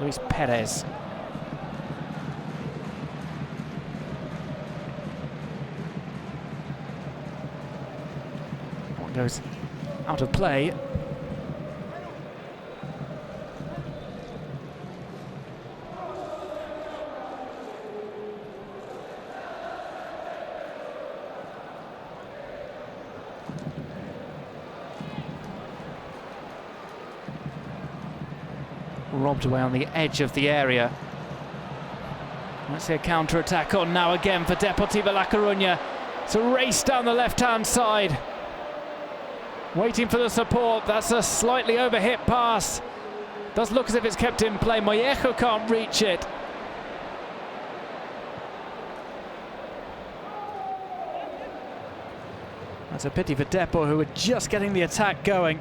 Luis Perez. One goes out of play. Robbed away on the edge of the area. Let's see a counter-attack on now again for Deportivo La Coruña. It's a race down the left-hand side. Waiting for the support. That's a slightly overhit pass. Does look as if it's kept in play. Mollejo can't reach it. That's a pity for Depor, who were just getting the attack going.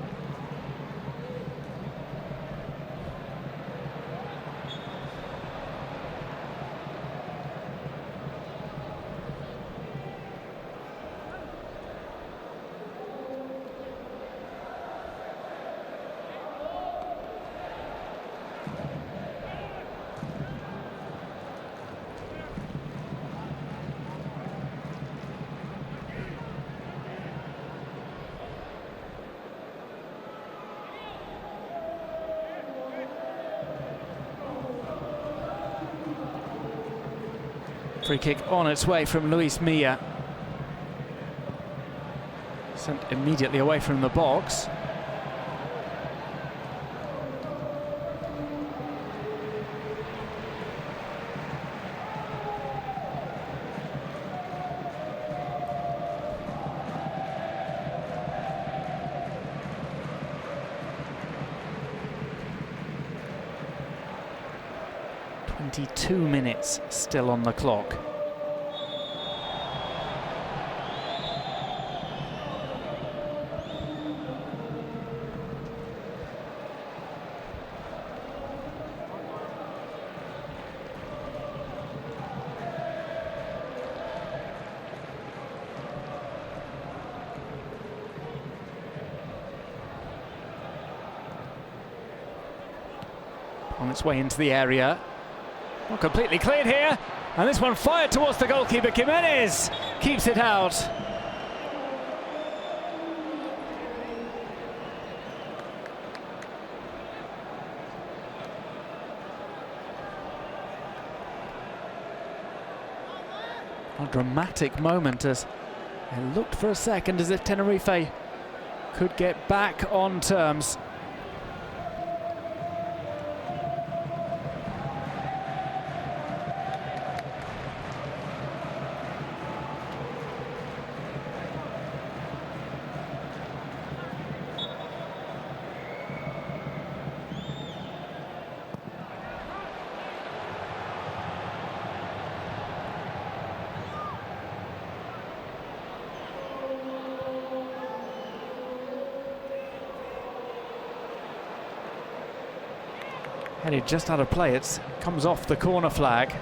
Free kick on its way from Luis Milla. Sent immediately away from the box. .2 minutes still on the clock. On its way into the area. Not completely cleared here, and this one fired towards the goalkeeper. Jimenez keeps it out. A dramatic moment as it looked for a second as if Tenerife could get back on terms. Headed just out of play, it comes off the corner flag.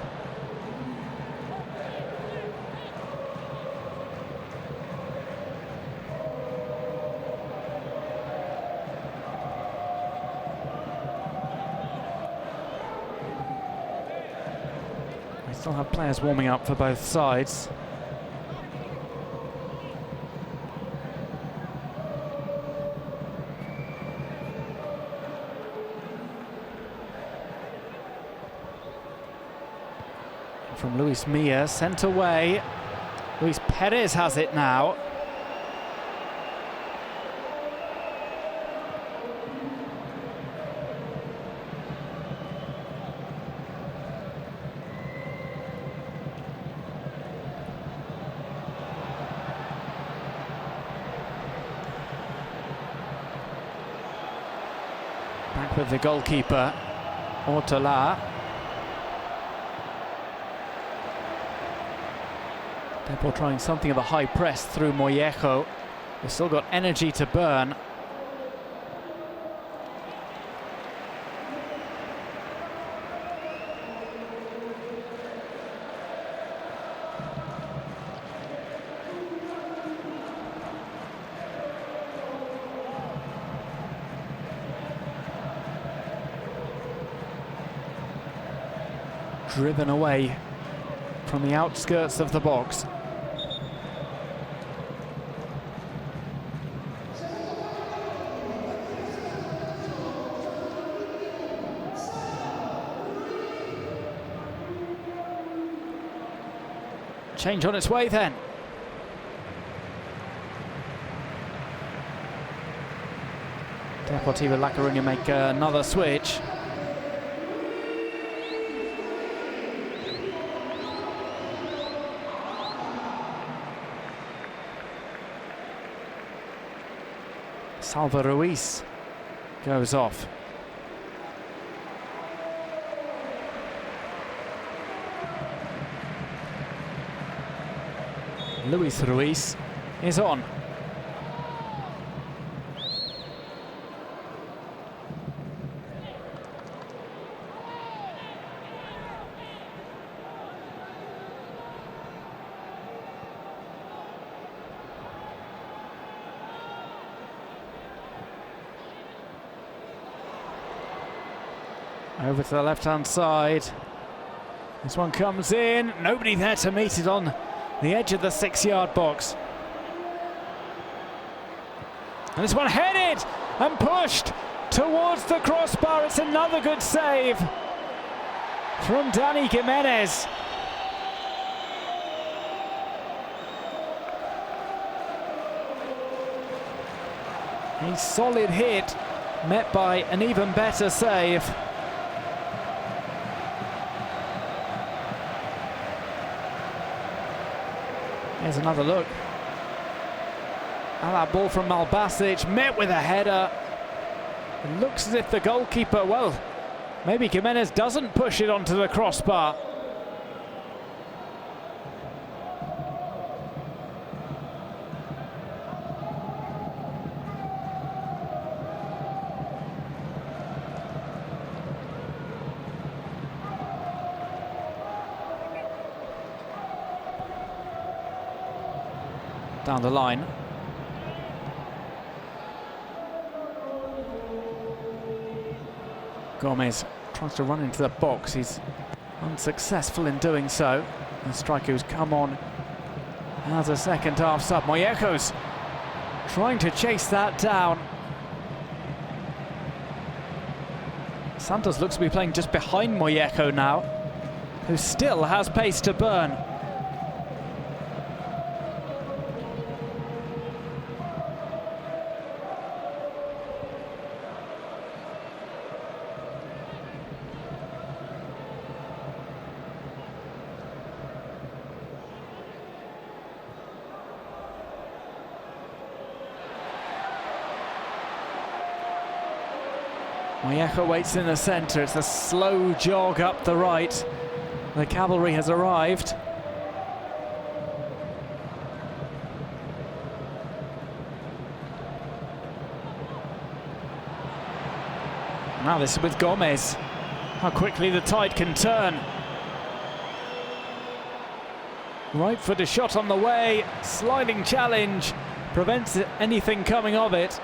We still have players warming up for both sides. From Luis Milla, sent away. Luis Perez has it now. Back with the goalkeeper, Ortola. Depor trying something of a high press through Mollejo. They've still got energy to burn. Driven away from the outskirts of the box. Change on its way then. Deportivo La Coruña make another switch. Salva Ruiz goes off. Luis Ruiz is on. Over to the left-hand side. This one comes in. Nobody there to meet it on the edge of the 6-yard box. And this one headed and pushed towards the crossbar. It's another good save from Dani Jimenez. A solid hit, met by an even better save. Here's another look. And that ball from Malbasic, met with a header. It looks as if the goalkeeper, well, maybe Jimenez doesn't push it onto the crossbar. Down the line. Gomez tries to run into the box. He's unsuccessful in doing so. The striker who's come on as a second half sub. Moyeko's trying to chase that down. Santos looks to be playing just behind Moyeko now, who still has pace to burn. Moyeko waits in the centre. It's a slow jog up the right. The cavalry has arrived. Now this is with Gomez. How quickly the tide can turn. Right foot a shot on the way. Sliding challenge prevents anything coming of it.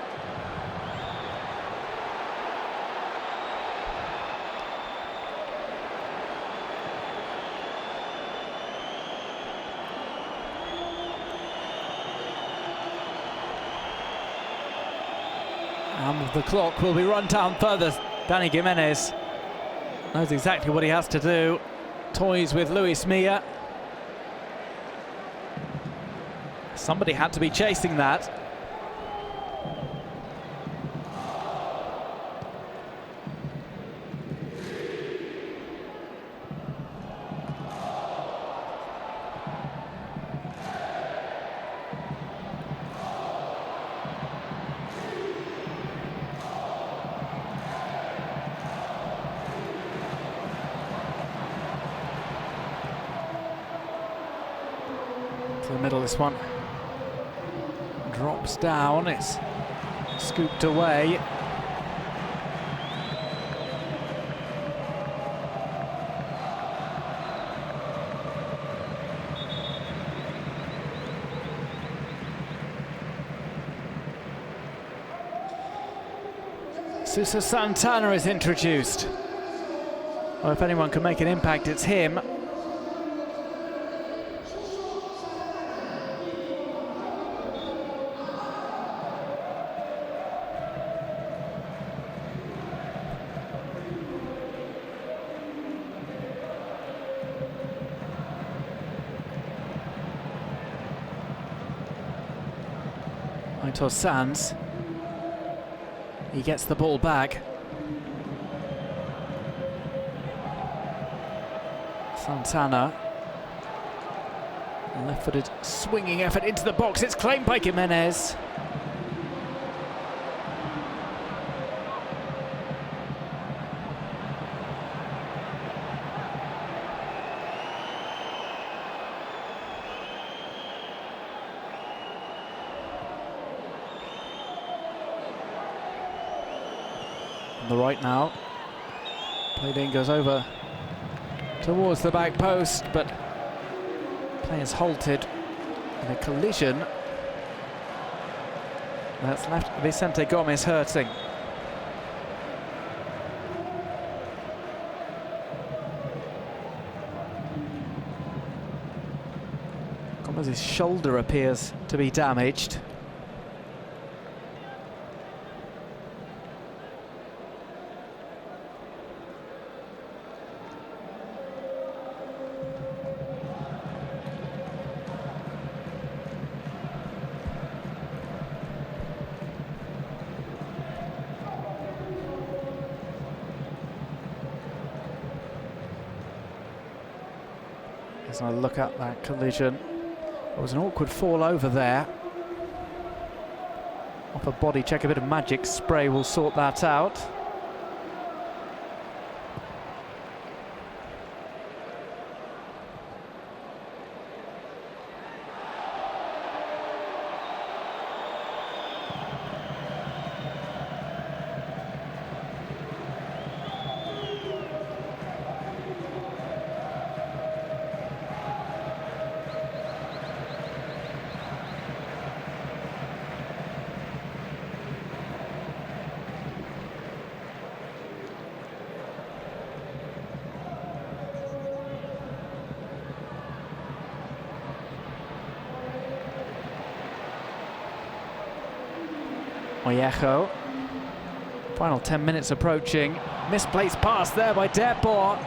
The clock will be run down further. Danny Jimenez knows exactly what he has to do. Toys with Luis Milla. Somebody had to be chasing that. To the middle, this one drops down, it's scooped away. Sousa Santana is introduced. Well, if anyone can make an impact, it's him. Aitor Sanz, he gets the ball back. Santana, left-footed swinging effort into the box, it's claimed by Jimenez. On the right now, played in, goes over towards the back post, but players halted in a collision that's left Vicente Gomez hurting. Gomez's shoulder appears to be damaged. As I look at that collision, it was an awkward fall over there. Upper body check, a bit of magic spray will sort that out. Moyejo. Final 10 minutes approaching. Misplaced pass there by Deport.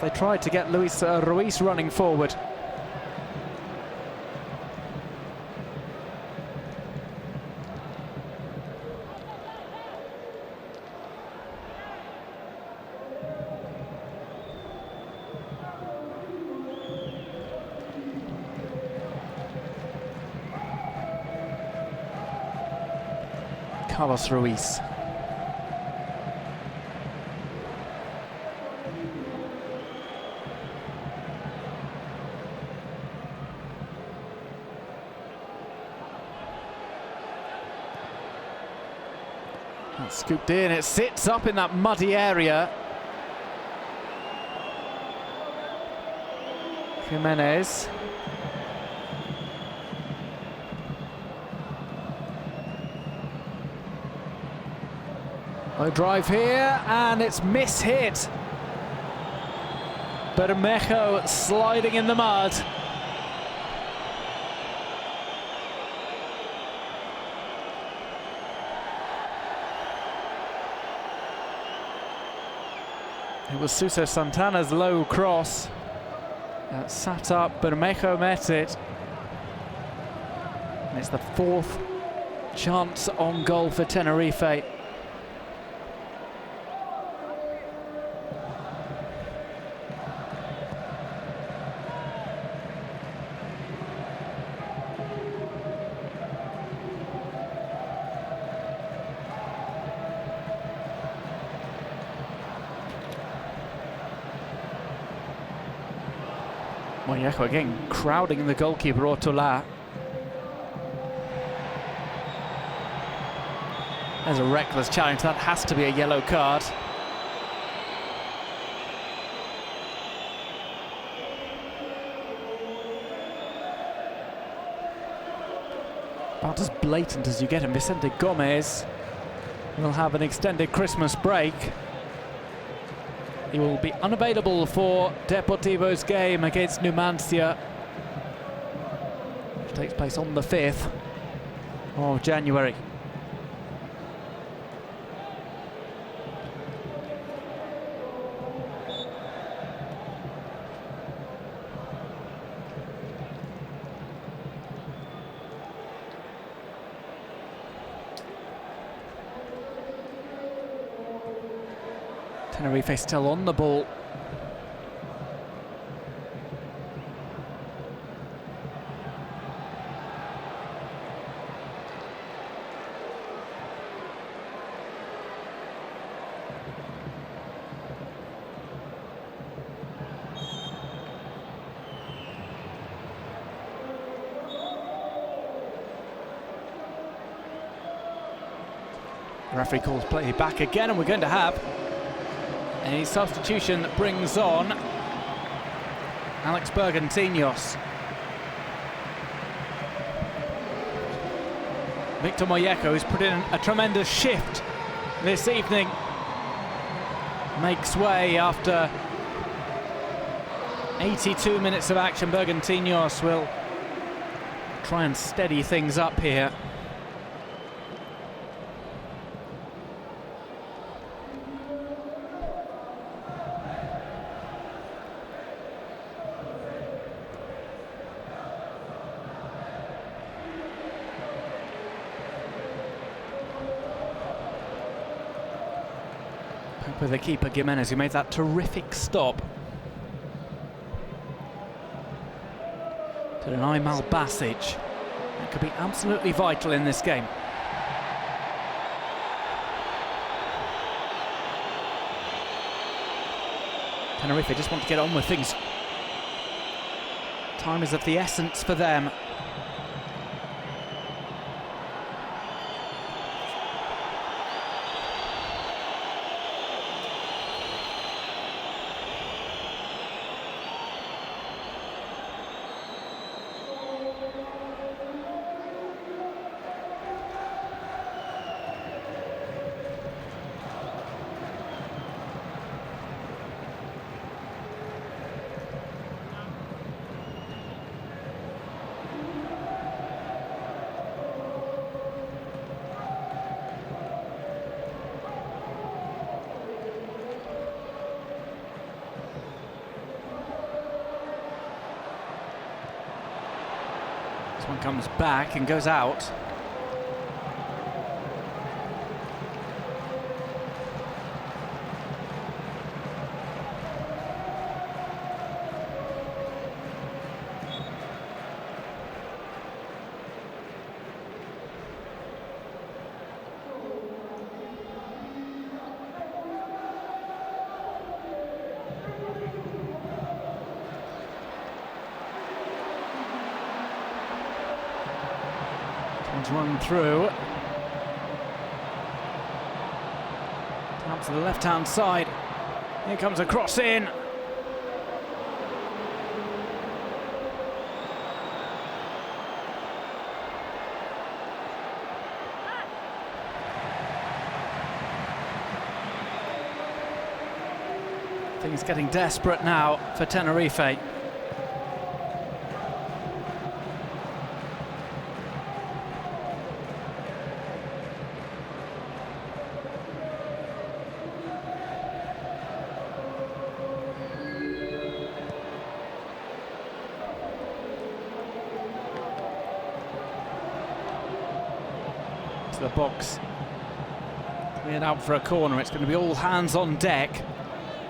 They tried to get Luis Ruiz running forward. Carlos Ruiz. That's scooped in, it sits up in that muddy area. Jimenez. Low drive here, and it's mishit. Bermejo sliding in the mud. It was Suso Santana's low cross that sat up, Bermejo met it. And it's the fourth chance on goal for Tenerife. Moyejo again crowding the goalkeeper Ortola. There's a reckless challenge, that has to be a yellow card. About as blatant as you get, and Vicente Gomez will have an extended Christmas break. He will be unavailable for Deportivo's game against Numancia, which takes place on the 5th of January. Tenerife still on the ball. The referee calls play back again, and we're going to have a substitution that brings on Alex Bergantiños. Victor Moyejo, who's put in a tremendous shift this evening, makes way after 82 minutes of action. Bergantiños will try and steady things up here. With the keeper Jimenez, who made that terrific stop But an Aimal Basic, that could be absolutely vital in this game. Tenerife just want to get on with things. Time is of the essence for them. One comes back and goes out. Run through. Down to the left-hand side. Here comes a cross in. Things getting desperate now for Tenerife. The box cleared out for a corner. It's going to be all hands on deck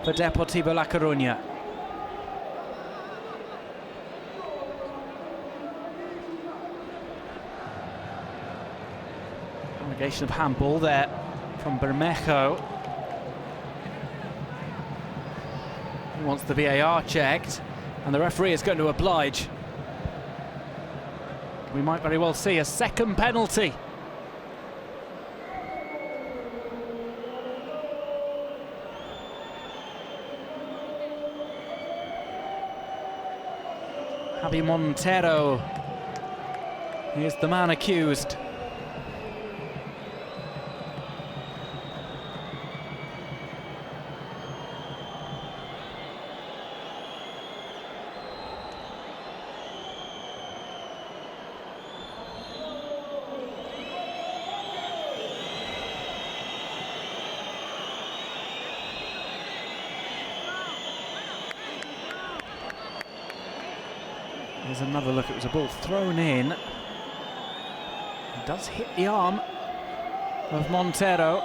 for Deportivo La Coruña. Allegation of handball there from Bermejo. He wants the VAR checked, and the referee is going to oblige. We might very well see a second penalty. Javi Montero, here's the man accused. Here's another look. It was a ball thrown in. It does hit the arm of Montero.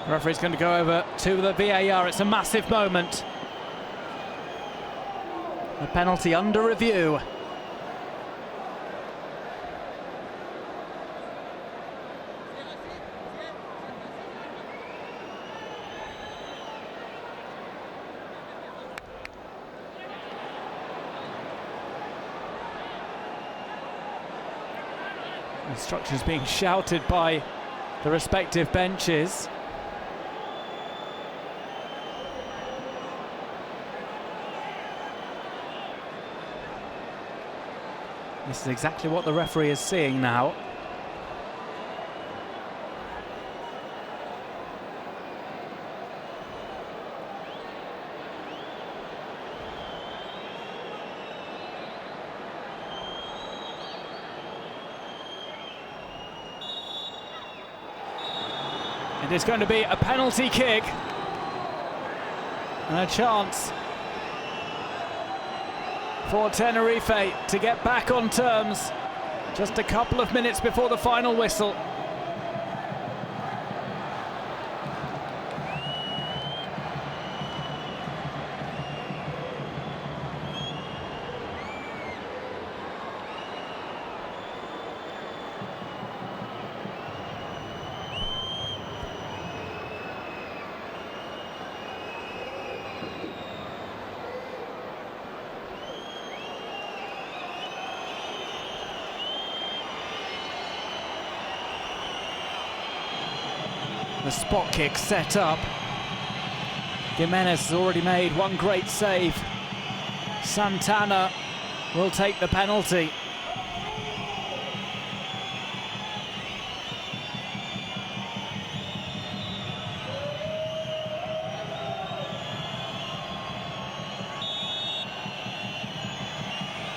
The referee's going to go over to the VAR. It's a massive moment. The penalty under review. Instructions being shouted by the respective benches. This is exactly what the referee is seeing now. It is going to be a penalty kick and a chance for Tenerife to get back on terms just a couple of minutes before the final whistle. The spot kick set up. Jimenez has already made one great save. Santana will take the penalty.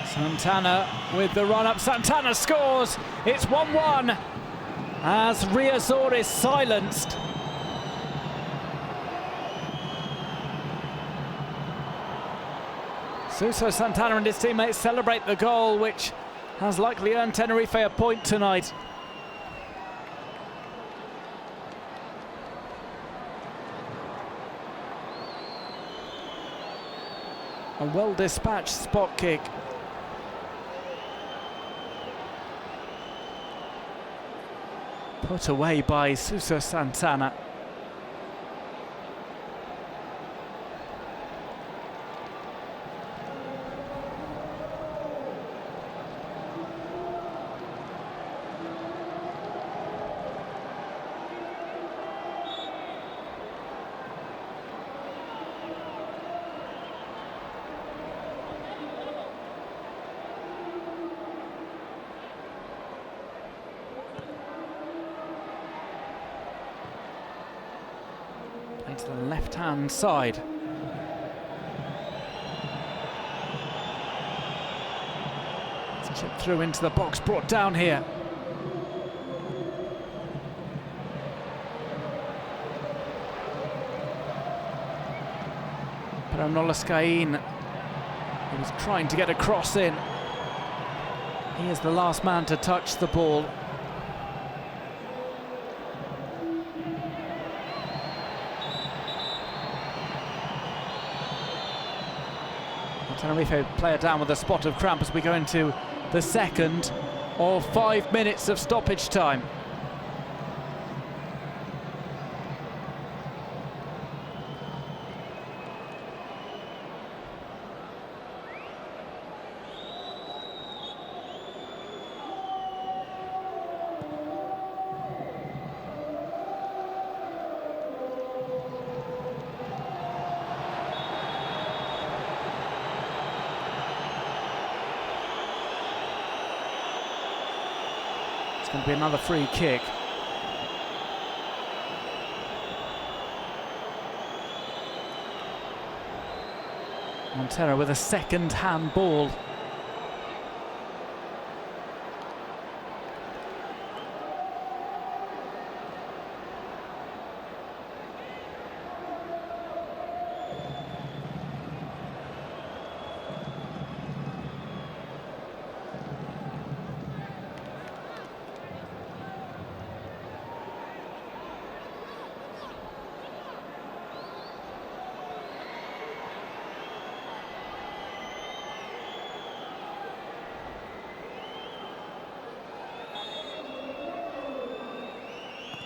Santana with the run-up. Santana scores. It's 1-1 as Riazor is silenced. Suso Santana and his teammates celebrate the goal, which has likely earned Tenerife a point tonight. A well-dispatched spot kick. Put away by Suso Santana. To the left-hand side. It's chipped through into the box, brought down here. Peranola Scain, he was trying to get a cross in. He is the last man to touch the ball. Tenerife player down with a spot of cramp as we go into the second of 5 minutes of stoppage time. Going to be another free kick. Montero with a second hand ball.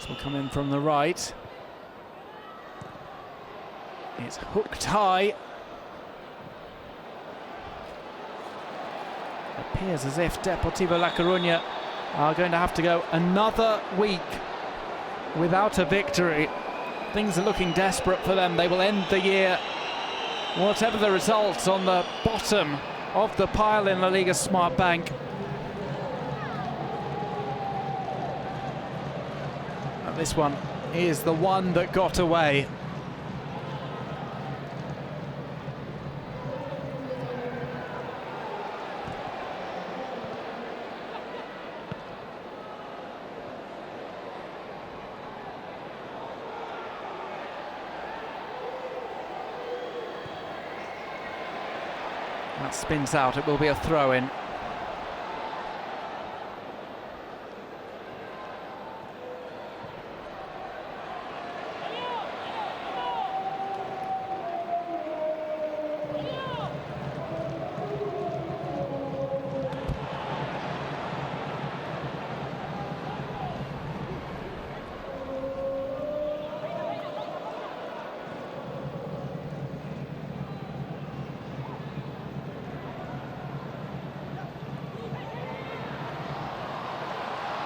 Will come in from the right. It's hooked high. Appears as if Deportivo La Coruña are going to have to go another week without a victory. Things are looking desperate for them. They will end the year, whatever the results, on the bottom of the pile in La Liga Smart Bank. This one is the one that got away. That spins out, it will be a throw-in.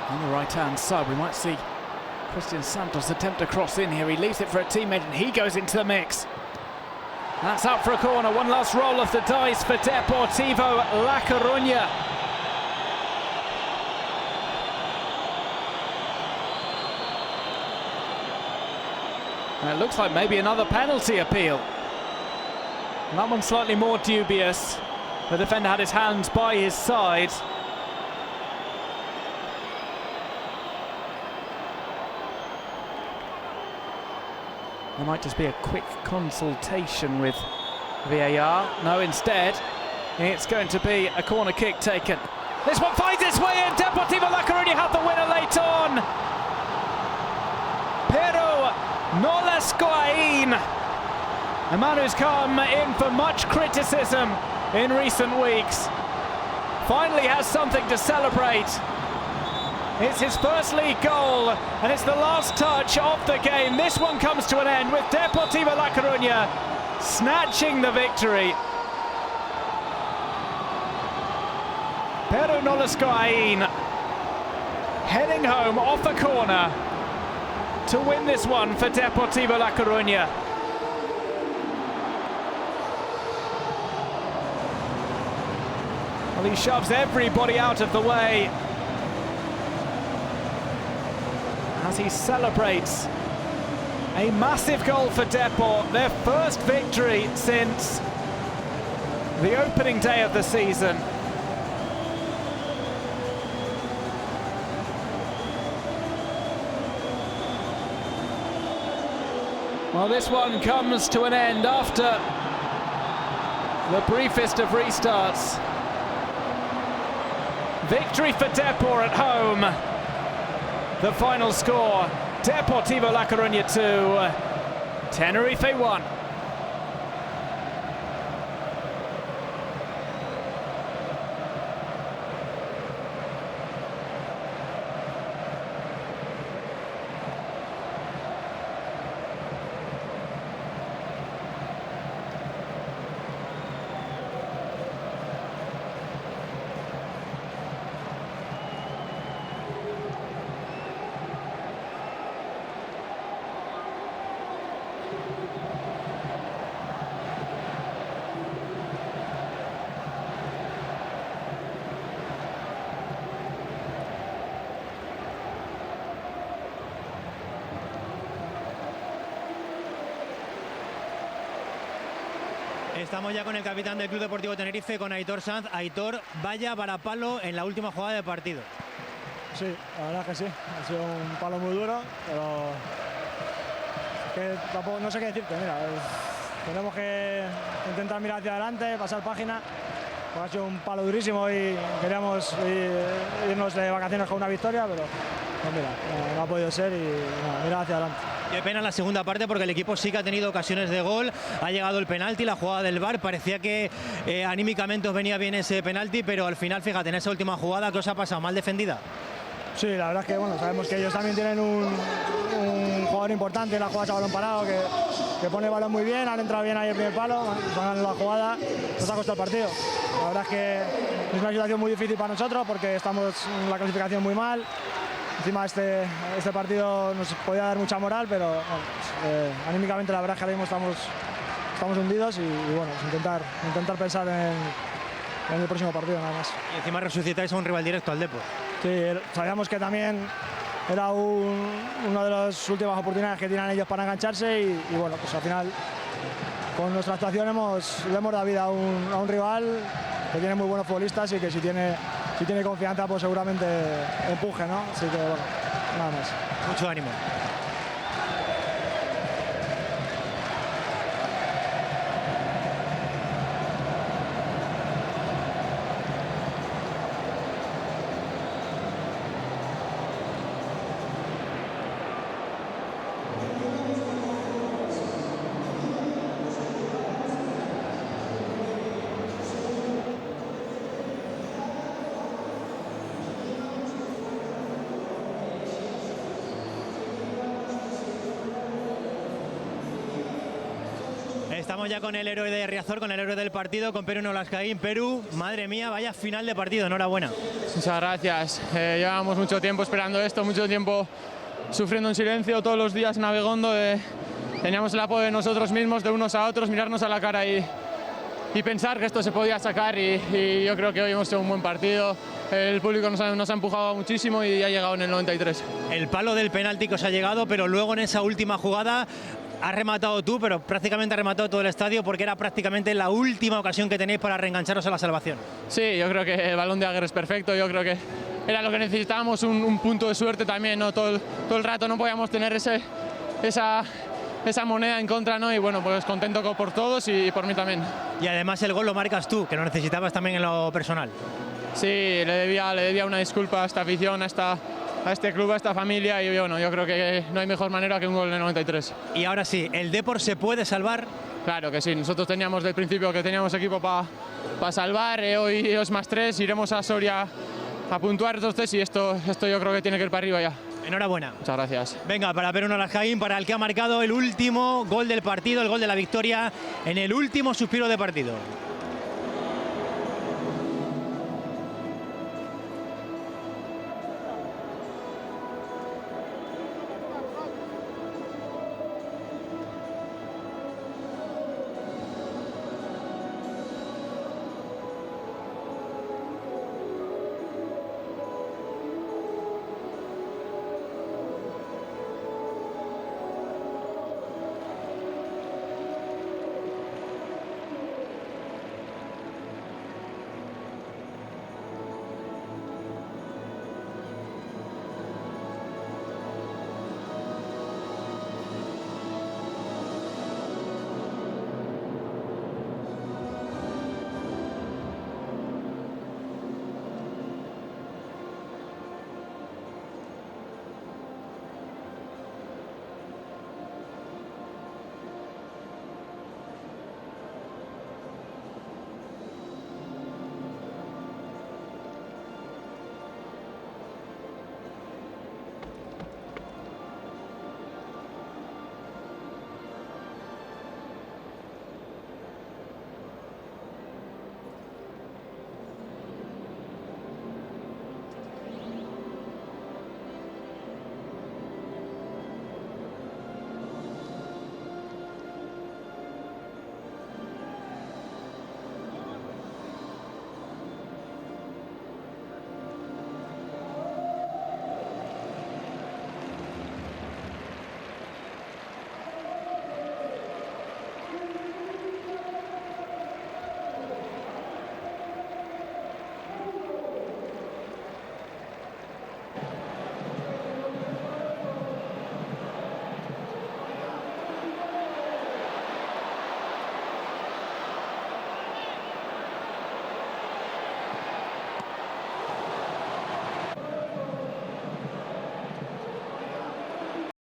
On the right-hand side, we might see Christian Santos attempt to cross in here. He leaves it for a teammate and he goes into the mix. That's out for a corner. One last roll of the dice for Deportivo La Coruña. It looks like maybe another penalty appeal. That one's slightly more dubious. The defender had his hands by his side. There might just be a quick consultation with VAR. No, instead, it's going to be a corner kick taken. This one finds its way in. Deportivo La Coruña have the winner late on. Pero no les coain. A man who's come in for much criticism in recent weeks finally has something to celebrate. It's his first league goal, and it's the last touch of the game. This one comes to an end with Deportivo La Coruña snatching the victory. Pero no les coain heading home off a corner to win this one for Deportivo La Coruña. Well, he shoves everybody out of the way as he celebrates a massive goal for Deport, their first victory since the opening day of the season. Well, this one comes to an end after the briefest of restarts. Victory for Deport at home. The final score, Deportivo La Coruña 2, Tenerife 1. Estamos ya con el capitán del Club Deportivo Tenerife, con Aitor Sanz. Aitor, vaya varapalo en la última jugada del partido. Sí, la verdad es que sí. Ha sido un palo muy duro, pero que tampoco, no sé qué decirte. Mira, tenemos que intentar mirar hacia adelante, pasar página. Pues ha sido un palo durísimo y queríamos irnos de vacaciones con una victoria, pero pues mira, no ha podido ser y mirar hacia adelante. Qué pena la segunda parte, porque el equipo sí que ha tenido ocasiones de gol. Ha llegado el penalti, la jugada del VAR. Parecía que anímicamente os venía bien ese penalti, pero al final, fíjate, en esa última jugada, ¿qué os ha pasado? ¿Mal defendida? Sí, la verdad es que bueno, sabemos que ellos también tienen un jugador importante en la jugada a balón parado que pone el balón muy bien. Han entrado bien ahí el primer palo, nos han ganado la jugada, nos ha costado el partido. La verdad es que es una situación muy difícil para nosotros porque estamos en la clasificación muy mal. Encima este partido nos podía dar mucha moral, pero bueno, anímicamente la verdad es que ahora mismo estamos hundidos y bueno, pues intentar pensar en el próximo partido nada más. Y encima resucitáis a un rival directo, al Depor. Sí, sabíamos que también era una de las últimas oportunidades que tienen ellos para engancharse y bueno, pues al final con nuestra actuación le hemos dado vida a un rival que tiene muy buenos futbolistas y que si tiene confianza pues seguramente empuje, ¿no? Así que bueno, nada más. Mucho ánimo. Estamos ya con el héroe de Riazor, con el héroe del partido, con Perú Nolascaín. Perú, madre mía, vaya final de partido, enhorabuena. Muchas gracias. Llevamos mucho tiempo esperando esto, mucho tiempo sufriendo en silencio, todos los días navegando. Teníamos el apoyo de nosotros mismos, de unos a otros, mirarnos a la cara y pensar que esto se podía sacar. Y yo creo que hoy hemos hecho un buen partido. El público nos ha empujado muchísimo y ha llegado en el 93. El palo del penalti que os ha llegado, pero luego en esa última jugada has rematado tú, pero prácticamente ha rematado todo el estadio porque era prácticamente la última ocasión que tenéis para reengancharos a la salvación. Sí, yo creo que el balón de Aguirre es perfecto. Yo creo que era lo que necesitábamos, un punto de suerte también, ¿no? Todo el rato no podíamos tener esa moneda en contra, ¿no? Y bueno, pues contento por todos y por mí también. Y además el gol lo marcas tú, que lo necesitabas también en lo personal. Sí, le debía una disculpa a esta afición, a este club, a esta familia, y bueno, yo creo que no hay mejor manera que un gol en el 93. Y ahora sí, ¿el Depor se puede salvar? Claro que sí, nosotros teníamos del principio que teníamos equipo para salvar, hoy es +3, iremos a Soria a puntuar estos 3 y esto yo creo que tiene que ir para arriba ya. Enhorabuena. Muchas gracias. Venga, para Perú Nolascaín, para el que ha marcado el último gol del partido, el gol de la victoria en el último suspiro de partido.